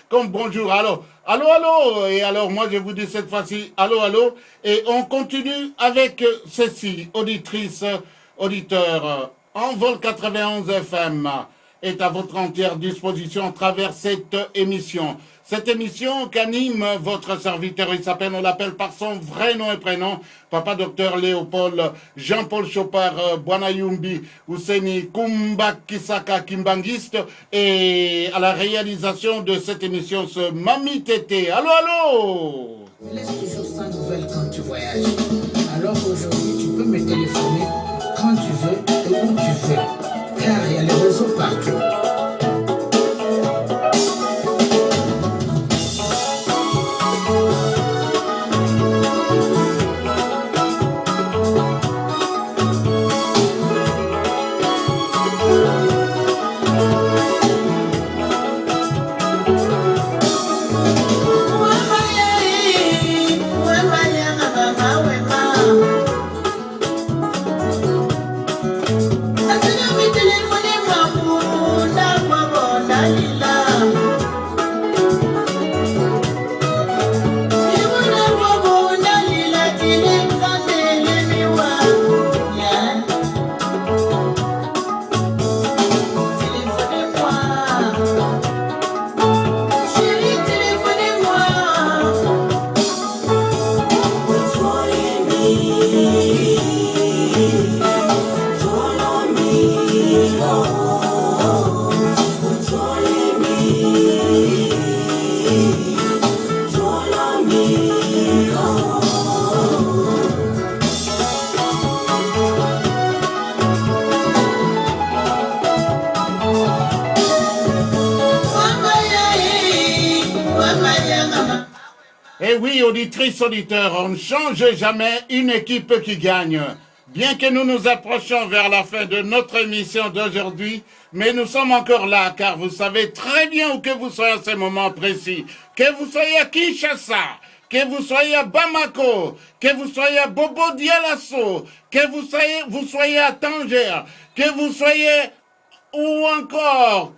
comme bonjour, allô, allô, allô, et alors moi je vous dis cette fois-ci, allô, allô, et on continue avec ceci, auditrice, auditeur, Envol 91 FM est à votre entière disposition à travers cette émission. Cette émission qu'anime votre serviteur, il s'appelle, on l'appelle par son vrai nom et prénom, Papa Docteur Léopold, Jean-Paul Chopard, Bwanayumbi, Ouseni Kumba Kisaka Kimbangiste, et à la réalisation de cette émission, ce Mami Tété. Allô, allô! Tu laisses toujours sans nouvelles quand tu voyages. Alors qu'aujourd'hui, tu peux me téléphoner quand tu veux et où tu veux, car il y a les réseaux partout. Et oui, auditrices, auditeurs, on ne change jamais une équipe qui gagne. Bien que nous nous approchions vers la fin de notre émission d'aujourd'hui, mais nous sommes encore là, car vous savez très bien où que vous soyez à ce moment précis, que vous soyez à Kinshasa, que vous soyez à Bamako, que vous soyez à Bobo Dioulasso, que vous soyez à Tanger, que vous soyez où encore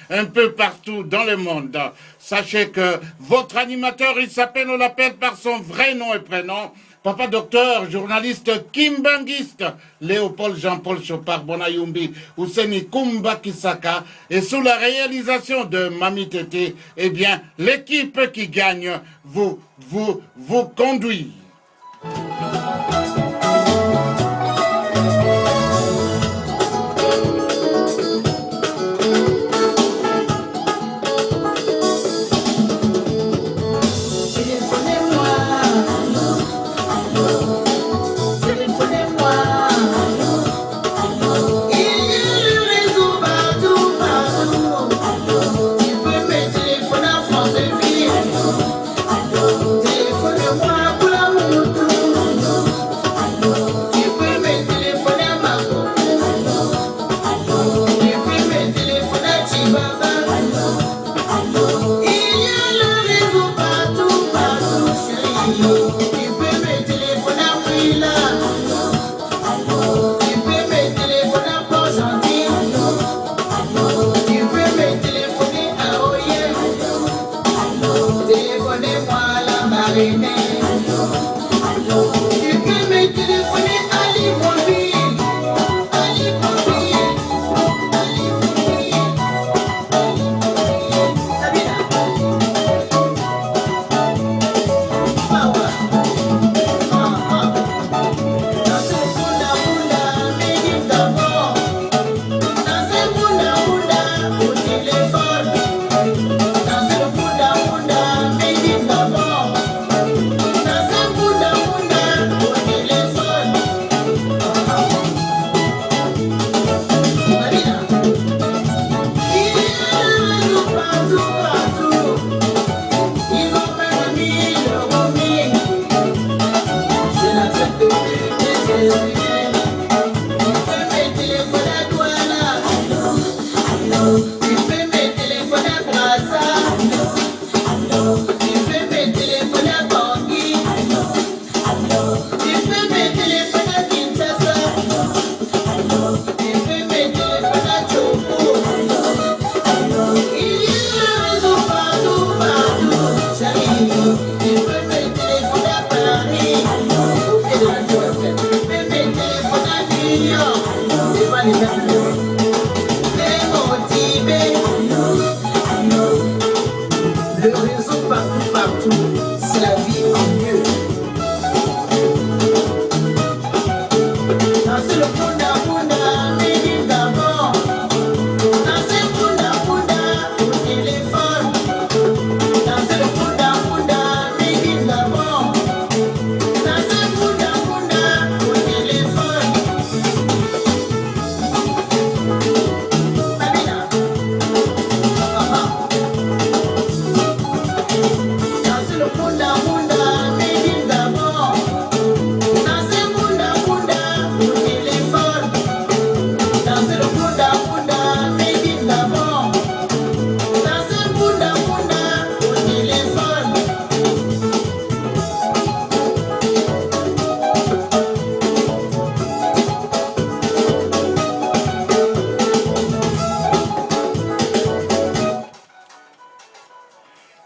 un peu partout dans le monde. Sachez que votre animateur, il s'appelle, on l'appelle par son vrai nom et prénom, Papa Docteur, journaliste kimbangiste, Léopold Jean-Paul Chopard Bwanayumbi, Ouseni Kumba Kisaka, et sous la réalisation de Mami Tété, eh bien, l'équipe qui gagne vous conduit. Téléphone-moi,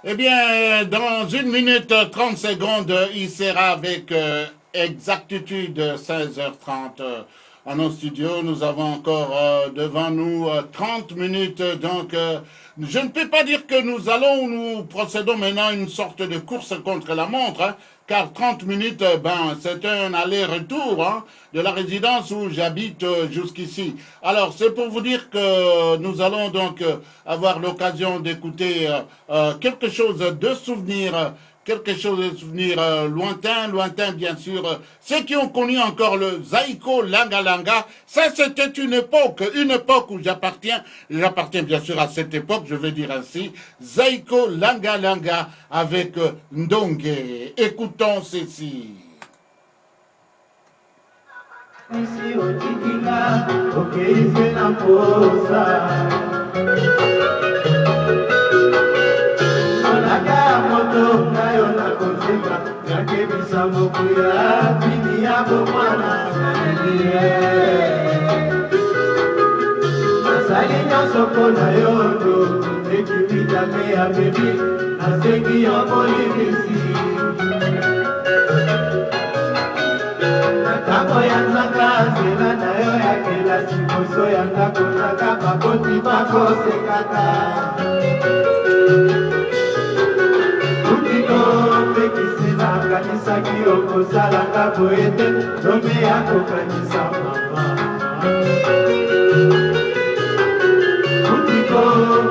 Eh bien, dans 1 minute 30 secondes, il sera avec exactitude 16h30 en nos studios. Nous avons encore devant nous 30 minutes. Donc, je ne peux pas dire que nous procédons maintenant à une sorte de course contre la montre, hein, car 30 minutes, c'est un aller-retour hein, de la résidence où j'habite jusqu'ici. Alors, c'est pour vous dire que nous allons donc avoir l'occasion d'écouter quelque chose de souvenir, lointain bien sûr. Ceux qui ont connu encore le Zaiko Langa Langa, ça c'était une époque où j'appartiens bien sûr à cette époque, je vais dire ainsi, Zaiko Langa Langa avec Ndongue. Écoutons ceci. Ici au Tikinga, ok, c'est la pause. Moto nayo na kozeka yakebisa mokuya bini ya bomwana nasali nyonso mpo na yo ndo ekibitame ya bebi nasengi yo molibisi na ntango ya nzaka nzela na yo ya kelasi poso ya ndako naka bakoti bakosekaka kanisaki okosalanga boye te nzombe akokanisa mama utiko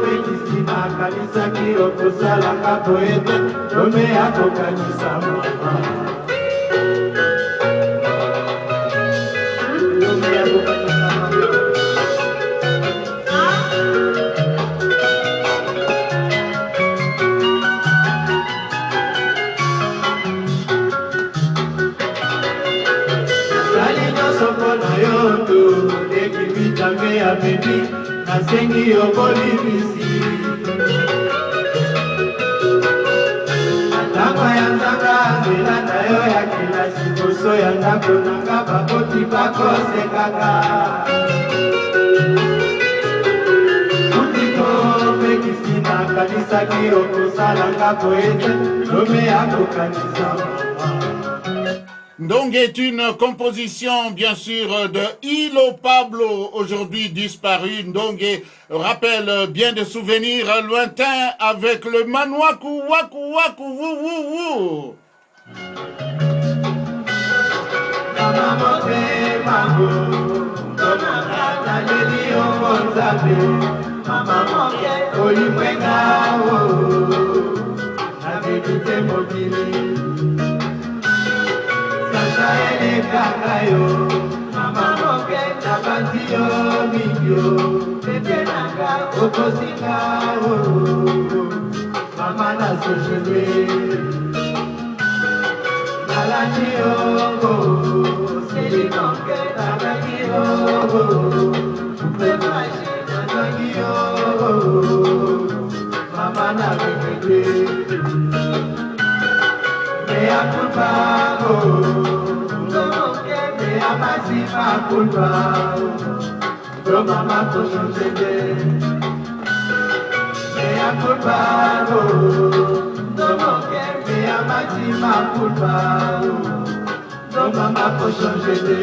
pekisi nakanisaki okosalanga boye te nzombe akokanisa mama ya bebi nasengi yo bolibisi ntango ya nzaka nzela na yo ya kelasi poso ya ndako nanga bakoti bakosekaka utiko pekisi nakanisaki okosalanga boye nzombe akokanisa Donc est une composition bien sûr de Hilo Pablo, aujourd'hui disparu. Donc rappelle bien des souvenirs lointains avec le Manwaku Waku Waku Wou Wou Wou. Kakayo, mama moke na bandiyo mibyo, tete nanga okosinga o, mama na sojele, nalachiyo o, seli moke na bandiyo o, upemashi na bandiyo o, mama na bebeke, mea kulpa o. Amazima culpa, yo mamá por su gente, me ha culpado, como que me amazima culpa, yo mamá por su gente.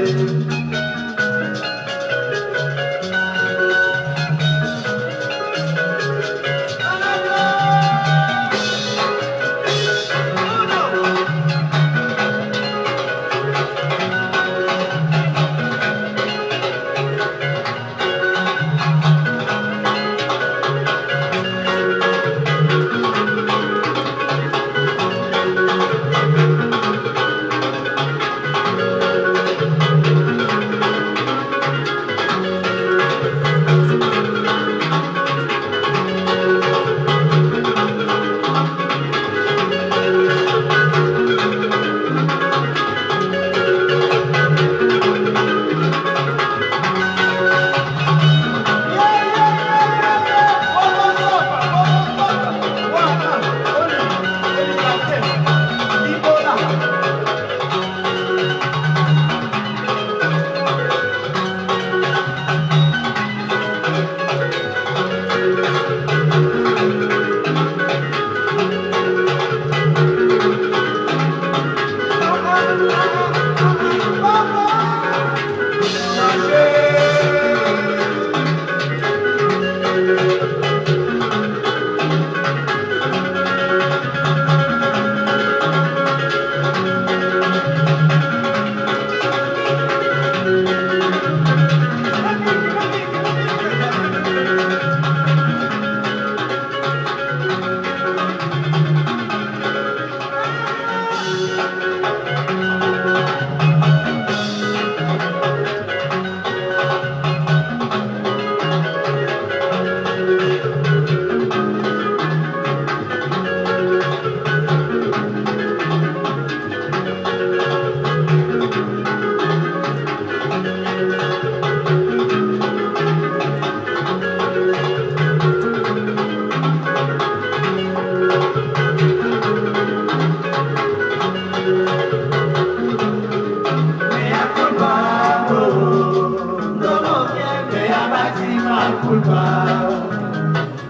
maxima culpa.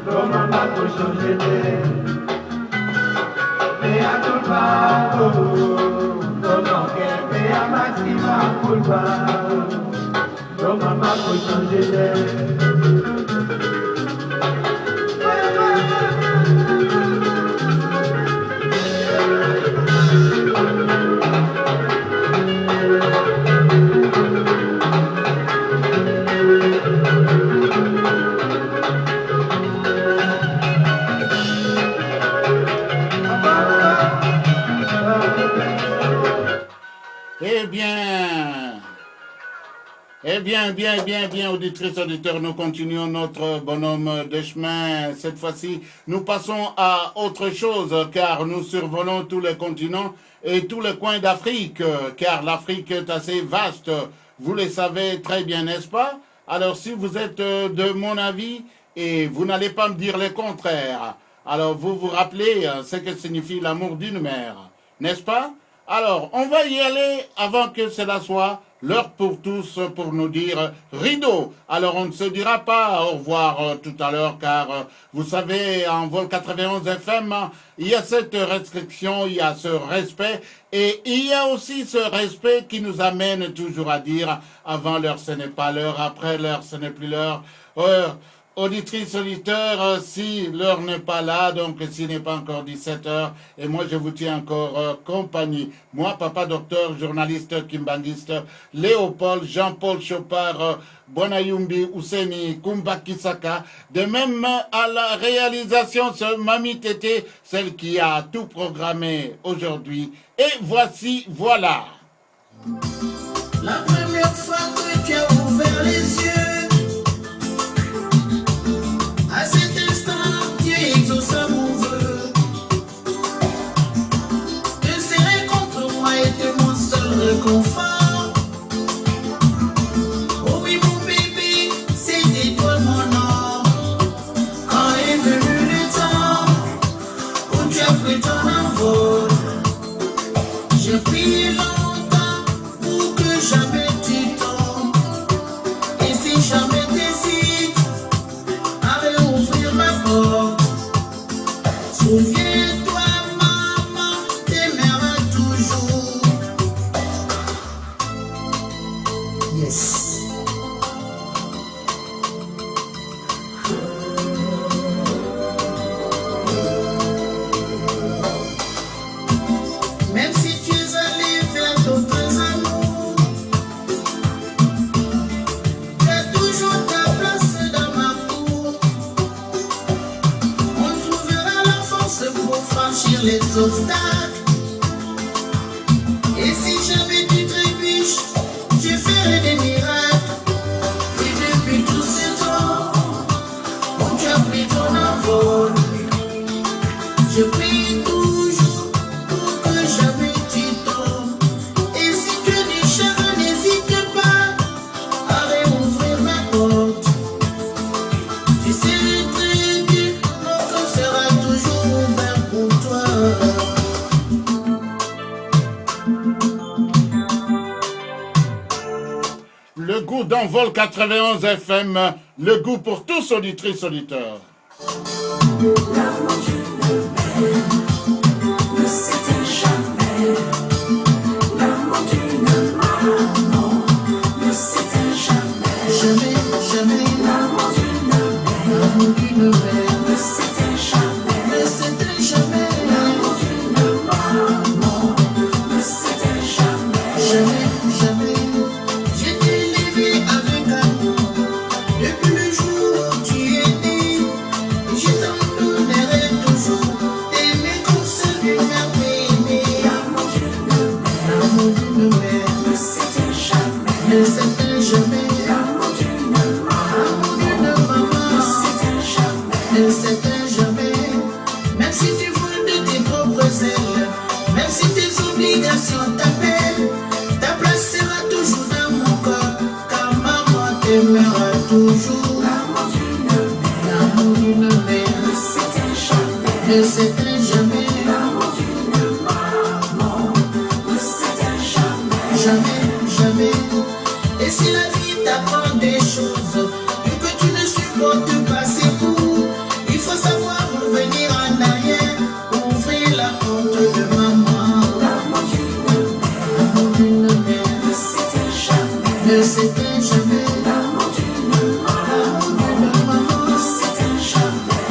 Lo mama cochon j'étais. Mea culpa. Lo manque. Mea maxima culpa. Lo mama cochon j'étais. Bien, auditrices, auditeurs, nous continuons notre bonhomme de chemin. Cette fois-ci, nous passons à autre chose, car nous survolons tous les continents et tous les coins d'Afrique, car l'Afrique est assez vaste. Vous le savez très bien, n'est-ce pas? Alors, si vous êtes de mon avis, et vous n'allez pas me dire le contraire, alors vous vous rappelez ce que signifie l'amour d'une mère, n'est-ce pas? Alors, on va y aller avant que cela soit l'heure pour tous pour nous dire rideau. Alors, on ne se dira pas au revoir tout à l'heure, car vous savez, en vol 91 FM, il y a cette restriction, il y a ce respect, et il y a aussi ce respect qui nous amène toujours à dire avant l'heure, ce n'est pas l'heure, après l'heure, ce n'est plus l'heure. Auditrices, auditeurs, si l'heure n'est pas là, donc s'il n'est pas encore 17h, et moi je vous tiens encore compagnie. Moi, papa docteur, journaliste, kimbandiste, Léopold, Jean-Paul Chopard, Bonayumbi, Ouseni, Kumba Kisaka, de même à la réalisation, ce Mami Tété, celle qui a tout programmé aujourd'hui. Et voici, voilà. La première fois que tu as ouvert les yeux, à cet instant, tu exauces mon vœu. Te serrer contre moi était mon seul réconfort. Oh oui, mon bébé, c'était toi mon or. Quand est venu le temps où tu as pris ton envol, j'ai prié longtemps pour que jamais tu tombes. Et si jamais t'hésites, souviens-toi, maman t'aimera toujours. Yes. Même si tu es allé vers d'autres amours, tu as toujours ta place dans ma cour. On trouvera la force pour franchir les obstacles. Et si jamais tu trébuches, je ferai des miracles. Et depuis tout ce temps où tu as pris ton envol, je prie toujours pour que jamais tu tombes. Et si tu es du chagrin, n'hésite pas à réouvrir ma porte. Tu sais très bien, mon cœur sera toujours ouvert pour toi. Le goût d'envol 91 FM, le goût pour tous, auditrices, auditeurs. L'amour d'une mère ne s'éteint jamais. L'amour d'une maman ne s'éteint jamais. Jamais, jamais, L'amour d'une mère l'amour d'une mère ne s'éteint jamais. ne s'éteint jamais. L'amour d'une maman ne s'éteint jamais. Jamais, jamais, je t'ai élevé avec amour. Depuis le jour où tu es né, je t'en donnerai toujours. T'aimer comme seule une mère aimée. L'amour d'une mère L'amour d'une mère ne s'éteint jamais. ne s'éteint jamais. L'amour d'une L'amour d'une maman maman ne s'éteint jamais. ne s'éteint jamais. Même si tu voles de tes propres ailes, même si tes obligations t'appellent, ta place sera toujours dans mon corps, car maman t'aimera toujours. L'amour d'une mère L'amour d'une mère ne s'éteint jamais. ne s'éteint jamais. L'amour d'une maman ne s'éteint jamais. Jamais, jamais. Et si la vie t'apprend des choses, tu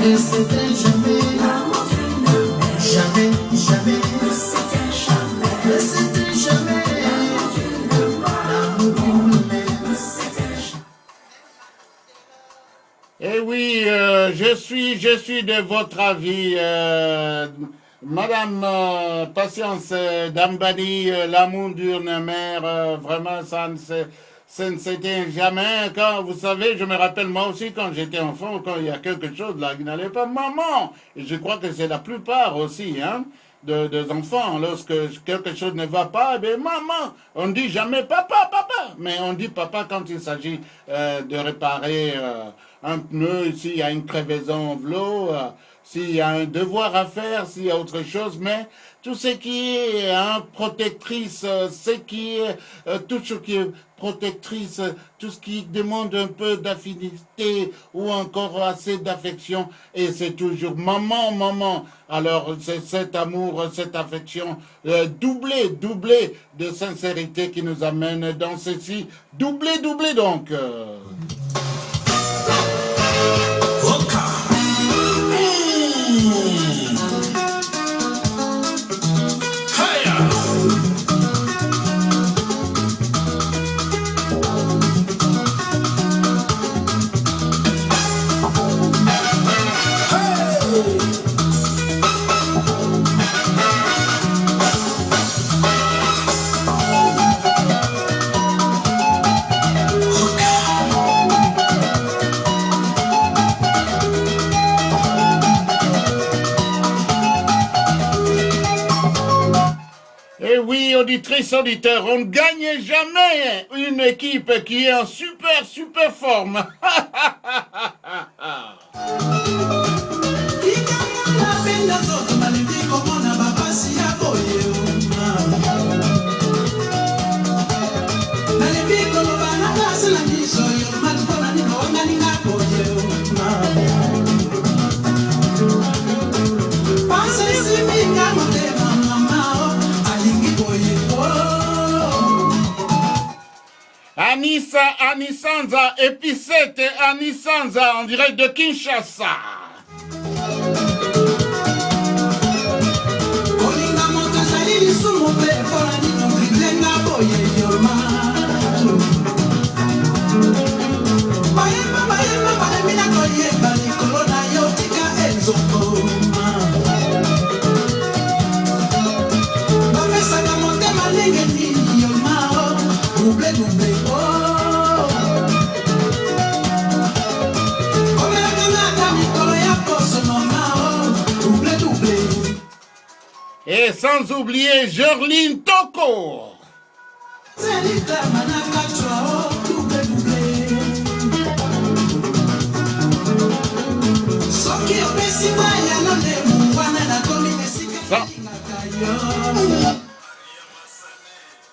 que c'était jamais, jamais, jamais, que c'était jamais, que c'était jamais, l'amour d'une mère. Eh oui, je suis de votre avis, Madame Patience Dambani, l'amour d'une mère, vraiment, ça ne s'était jamais. Quand, vous savez, je me rappelle moi aussi quand j'étais enfant, quand il y a quelque chose là qui n'allait pas, maman. Et je crois que c'est la plupart aussi, hein, des enfants. Lorsque quelque chose ne va pas, eh bien, maman. On dit jamais papa, papa. Mais on dit papa quand il s'agit de réparer un pneu, s'il y a une crevaison en vélo, s'il y a un devoir à faire, s'il y a autre chose, mais tout ce qui est protectrice, tout ce qui est protectrice, tout ce qui demande un peu d'affinité ou encore assez d'affection, et c'est toujours maman, maman. Alors c'est cet amour, cette affection doublée de sincérité qui nous amène dans ceci. Doublé donc. Auditrice, auditeur, on ne gagne jamais une équipe qui est en super forme. Anisanza, épicette, Anisanza, on dirait de Kinshasa. Et sans oublier Jorline Toko.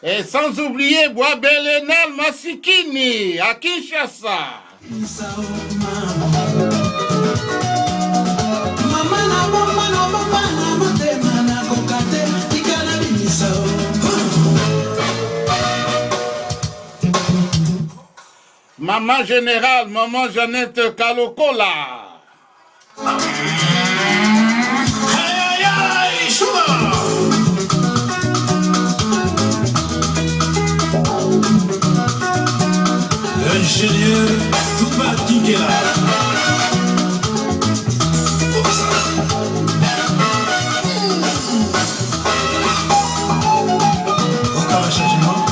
Et sans oublier Boabelenal Masikini à Kinshasa. Maman générale, maman Jeannette Kalokola. L'ingénieur Touba Tingela. Encore un changement.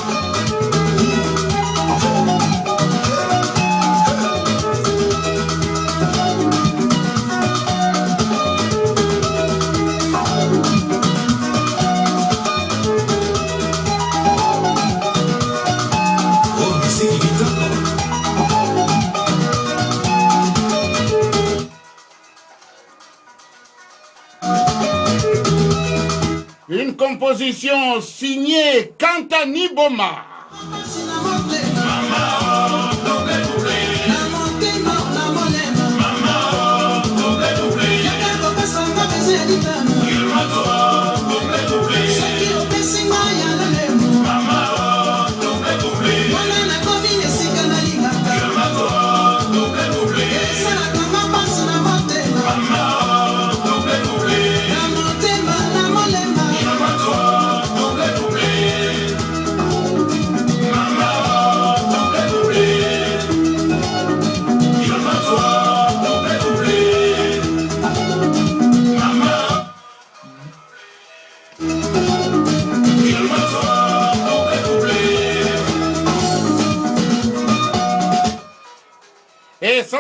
Une composition signée Kantani Boma. Mama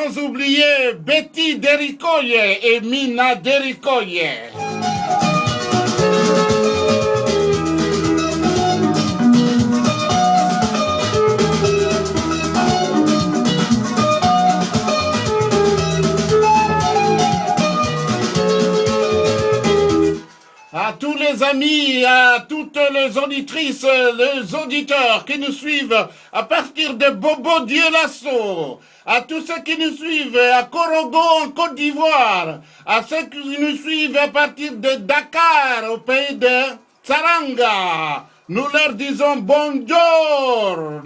sans oublier Betty Dericoye et Mina Dericoye. À tous les amis, à toutes les auditrices, les auditeurs qui nous suivent à partir de Bobo Dioulasso, à tous ceux qui nous suivent à Korogo en Côte d'Ivoire, à ceux qui nous suivent à partir de Dakar au pays de Saranga, nous leur disons bonjour.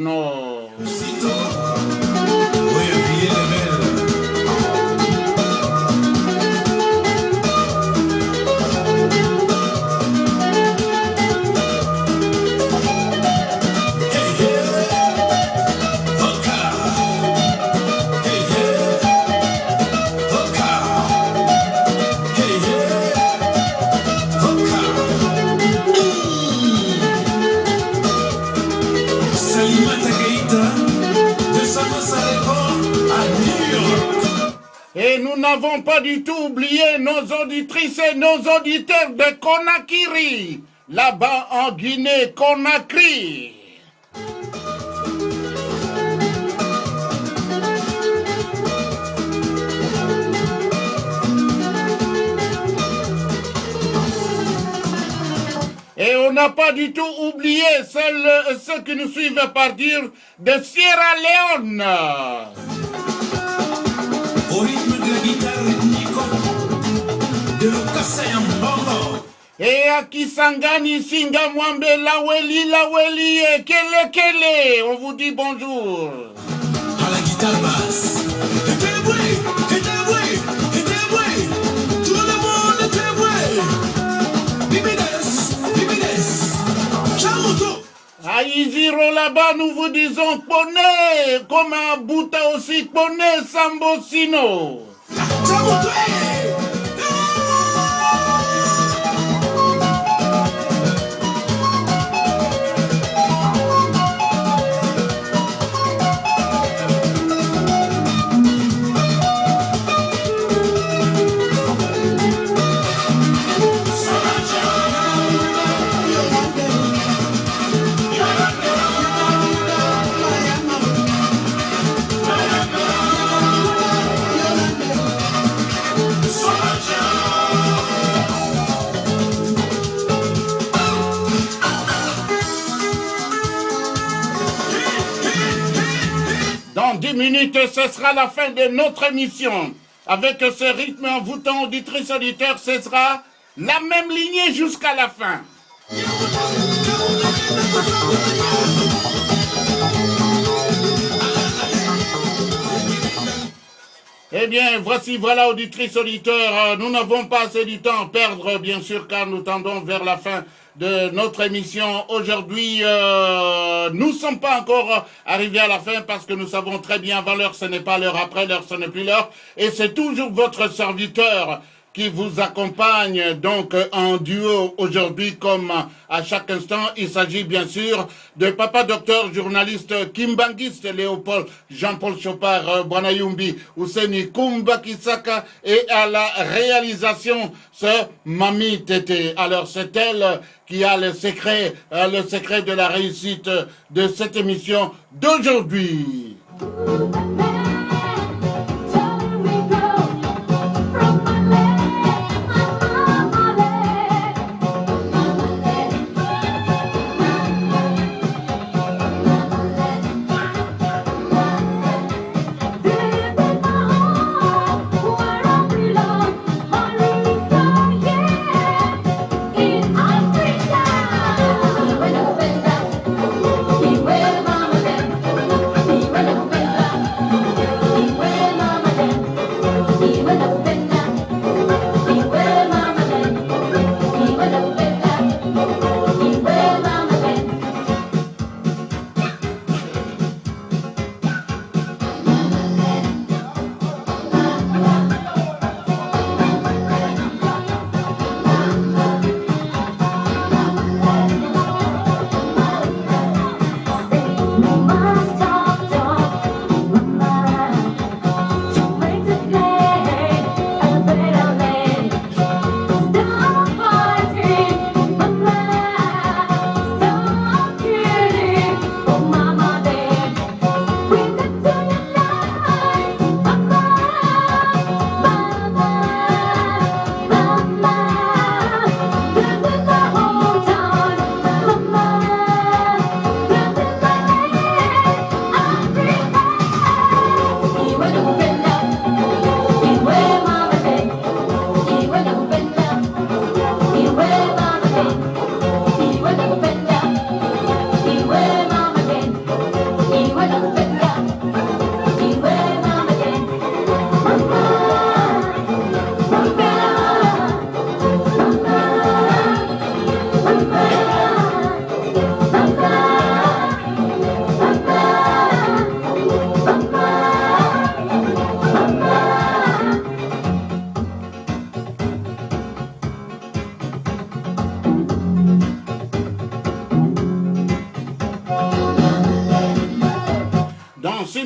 Et nous n'avons pas du tout oublié nos auditrices et nos auditeurs de Conakry, là-bas en Guinée, Conakry. Et on n'a pas du tout oublié ceux qui nous suivent à partir de Sierra Leone. Au rythme de la guitare rythmique de Lokasa Yambongo. Et à Kisangani, Singamwambe, Laweli, et Kele, on vous dit bonjour. À la guitare basse. Tout le monde était vrai. Bibides. Chamoto. À Iziro là-bas, nous vous disons Kone, comme à Bouta aussi, Kone Sambosino. Chamoto. Dans 10 minutes, ce sera la fin de notre émission. Avec ce rythme envoûtant, auditrices, auditeurs, ce sera la même lignée jusqu'à la fin. Eh bien, voilà, auditrices, auditeurs, nous n'avons pas assez de temps à perdre, bien sûr, car nous tendons vers la fin de notre émission. Aujourd'hui, nous ne sommes pas encore arrivés à la fin parce que nous savons très bien, avant l'heure, ce n'est pas l'heure, après l'heure, ce n'est plus l'heure. Et c'est toujours votre serviteur qui vous accompagne donc en duo aujourd'hui comme à chaque instant. Il s'agit bien sûr de Papa Docteur, journaliste kimbanguiste Léopold Jean-Paul Chopard Bwanayumbi, Ouseni Kumba Kisaka et à la réalisation ce Mami Tété. Alors c'est elle qui a le secret de la réussite de cette émission d'aujourd'hui.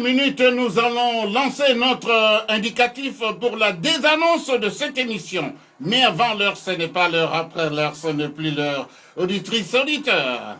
minutes, nous allons lancer notre indicatif pour la désannonce de cette émission. Mais avant l'heure, ce n'est pas l'heure. Après l'heure, ce n'est plus l'heure. Auditrice, auditeur.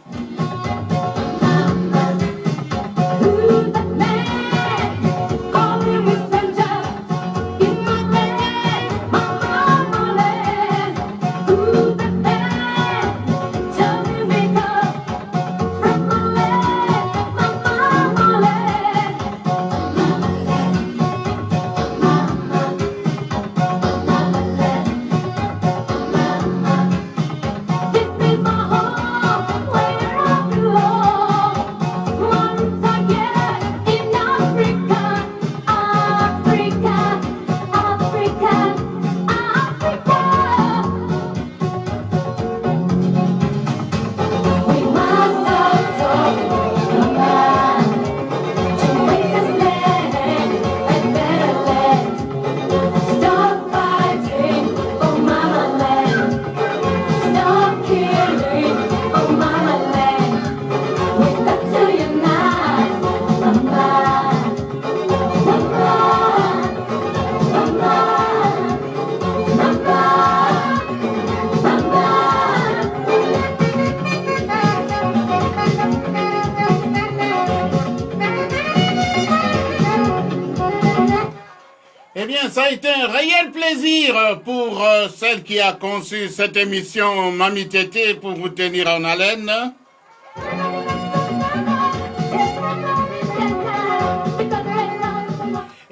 Eh bien, ça a été un réel plaisir pour celle qui a conçu cette émission Mamie Tété pour vous tenir en haleine.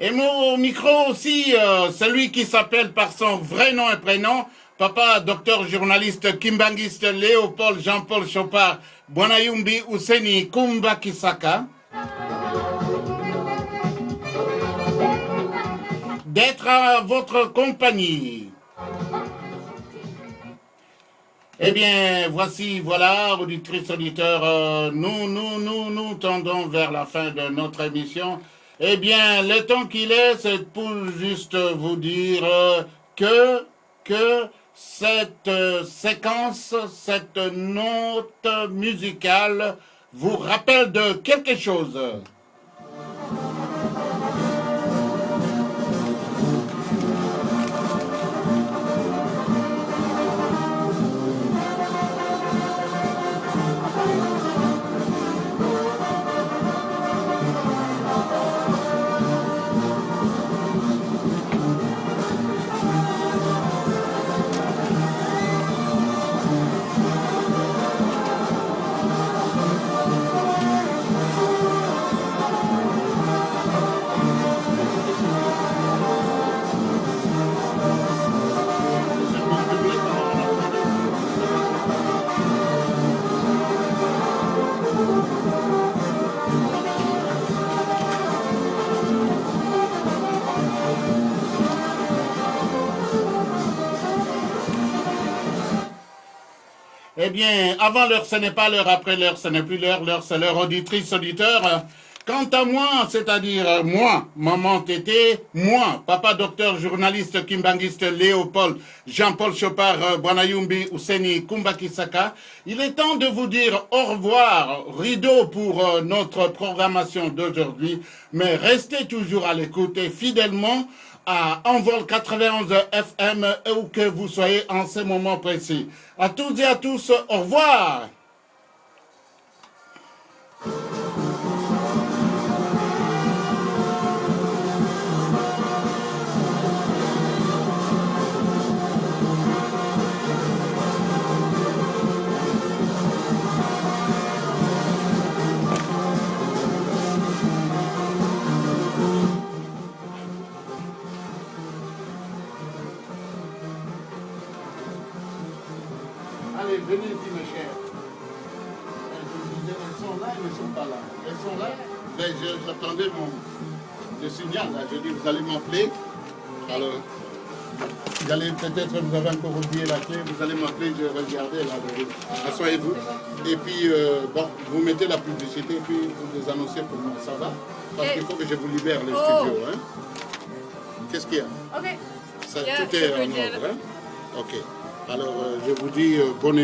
Et mon micro aussi, celui qui s'appelle par son vrai nom et prénom, papa, docteur, journaliste, kimbangiste Léopold Jean-Paul Chopard, Bwanayumbi Ouseni Kumba Kisaka. D'être à votre compagnie. Eh bien, voilà, auditrices, auditeurs, nous tendons vers la fin de notre émission. Eh bien, le temps qu'il est, c'est pour juste vous dire que cette séquence, cette note musicale vous rappelle de quelque chose. Eh bien, avant l'heure, ce n'est pas l'heure, après l'heure, ce n'est plus l'heure, l'heure, c'est l'heure, auditrice, auditeur. Quant à moi, c'est-à-dire moi, maman Tété, moi, papa docteur, journaliste, kimbangiste Léopold, Jean-Paul Chopard, Bwanayumbi Ouseni Kumbakisaka, il est temps de vous dire au revoir, rideau pour notre programmation d'aujourd'hui, mais restez toujours à l'écoute et fidèlement à Envol 91 FM, où que vous soyez en ce moment précis. À toutes et à tous, au revoir. Allez, venez ici, mes chers. Elles sont là, elles ne sont pas là. Elles sont là. Ben, j'attendais le signal, là. Je dis, vous allez m'appeler. Alors, vous allez peut-être, vous avez encore oublié la clé, vous allez m'appeler, je vais regarder, là. Asseyez-vous. Et puis, bon, vous mettez la publicité, et puis vous les annoncez pour moi. Ça va? Parce qu'il faut que je vous libère les studios, hein. Qu'est-ce qu'il y a? Ok. Ça, tout est en ordre, hein? Ok. Alors, je vous dis bonne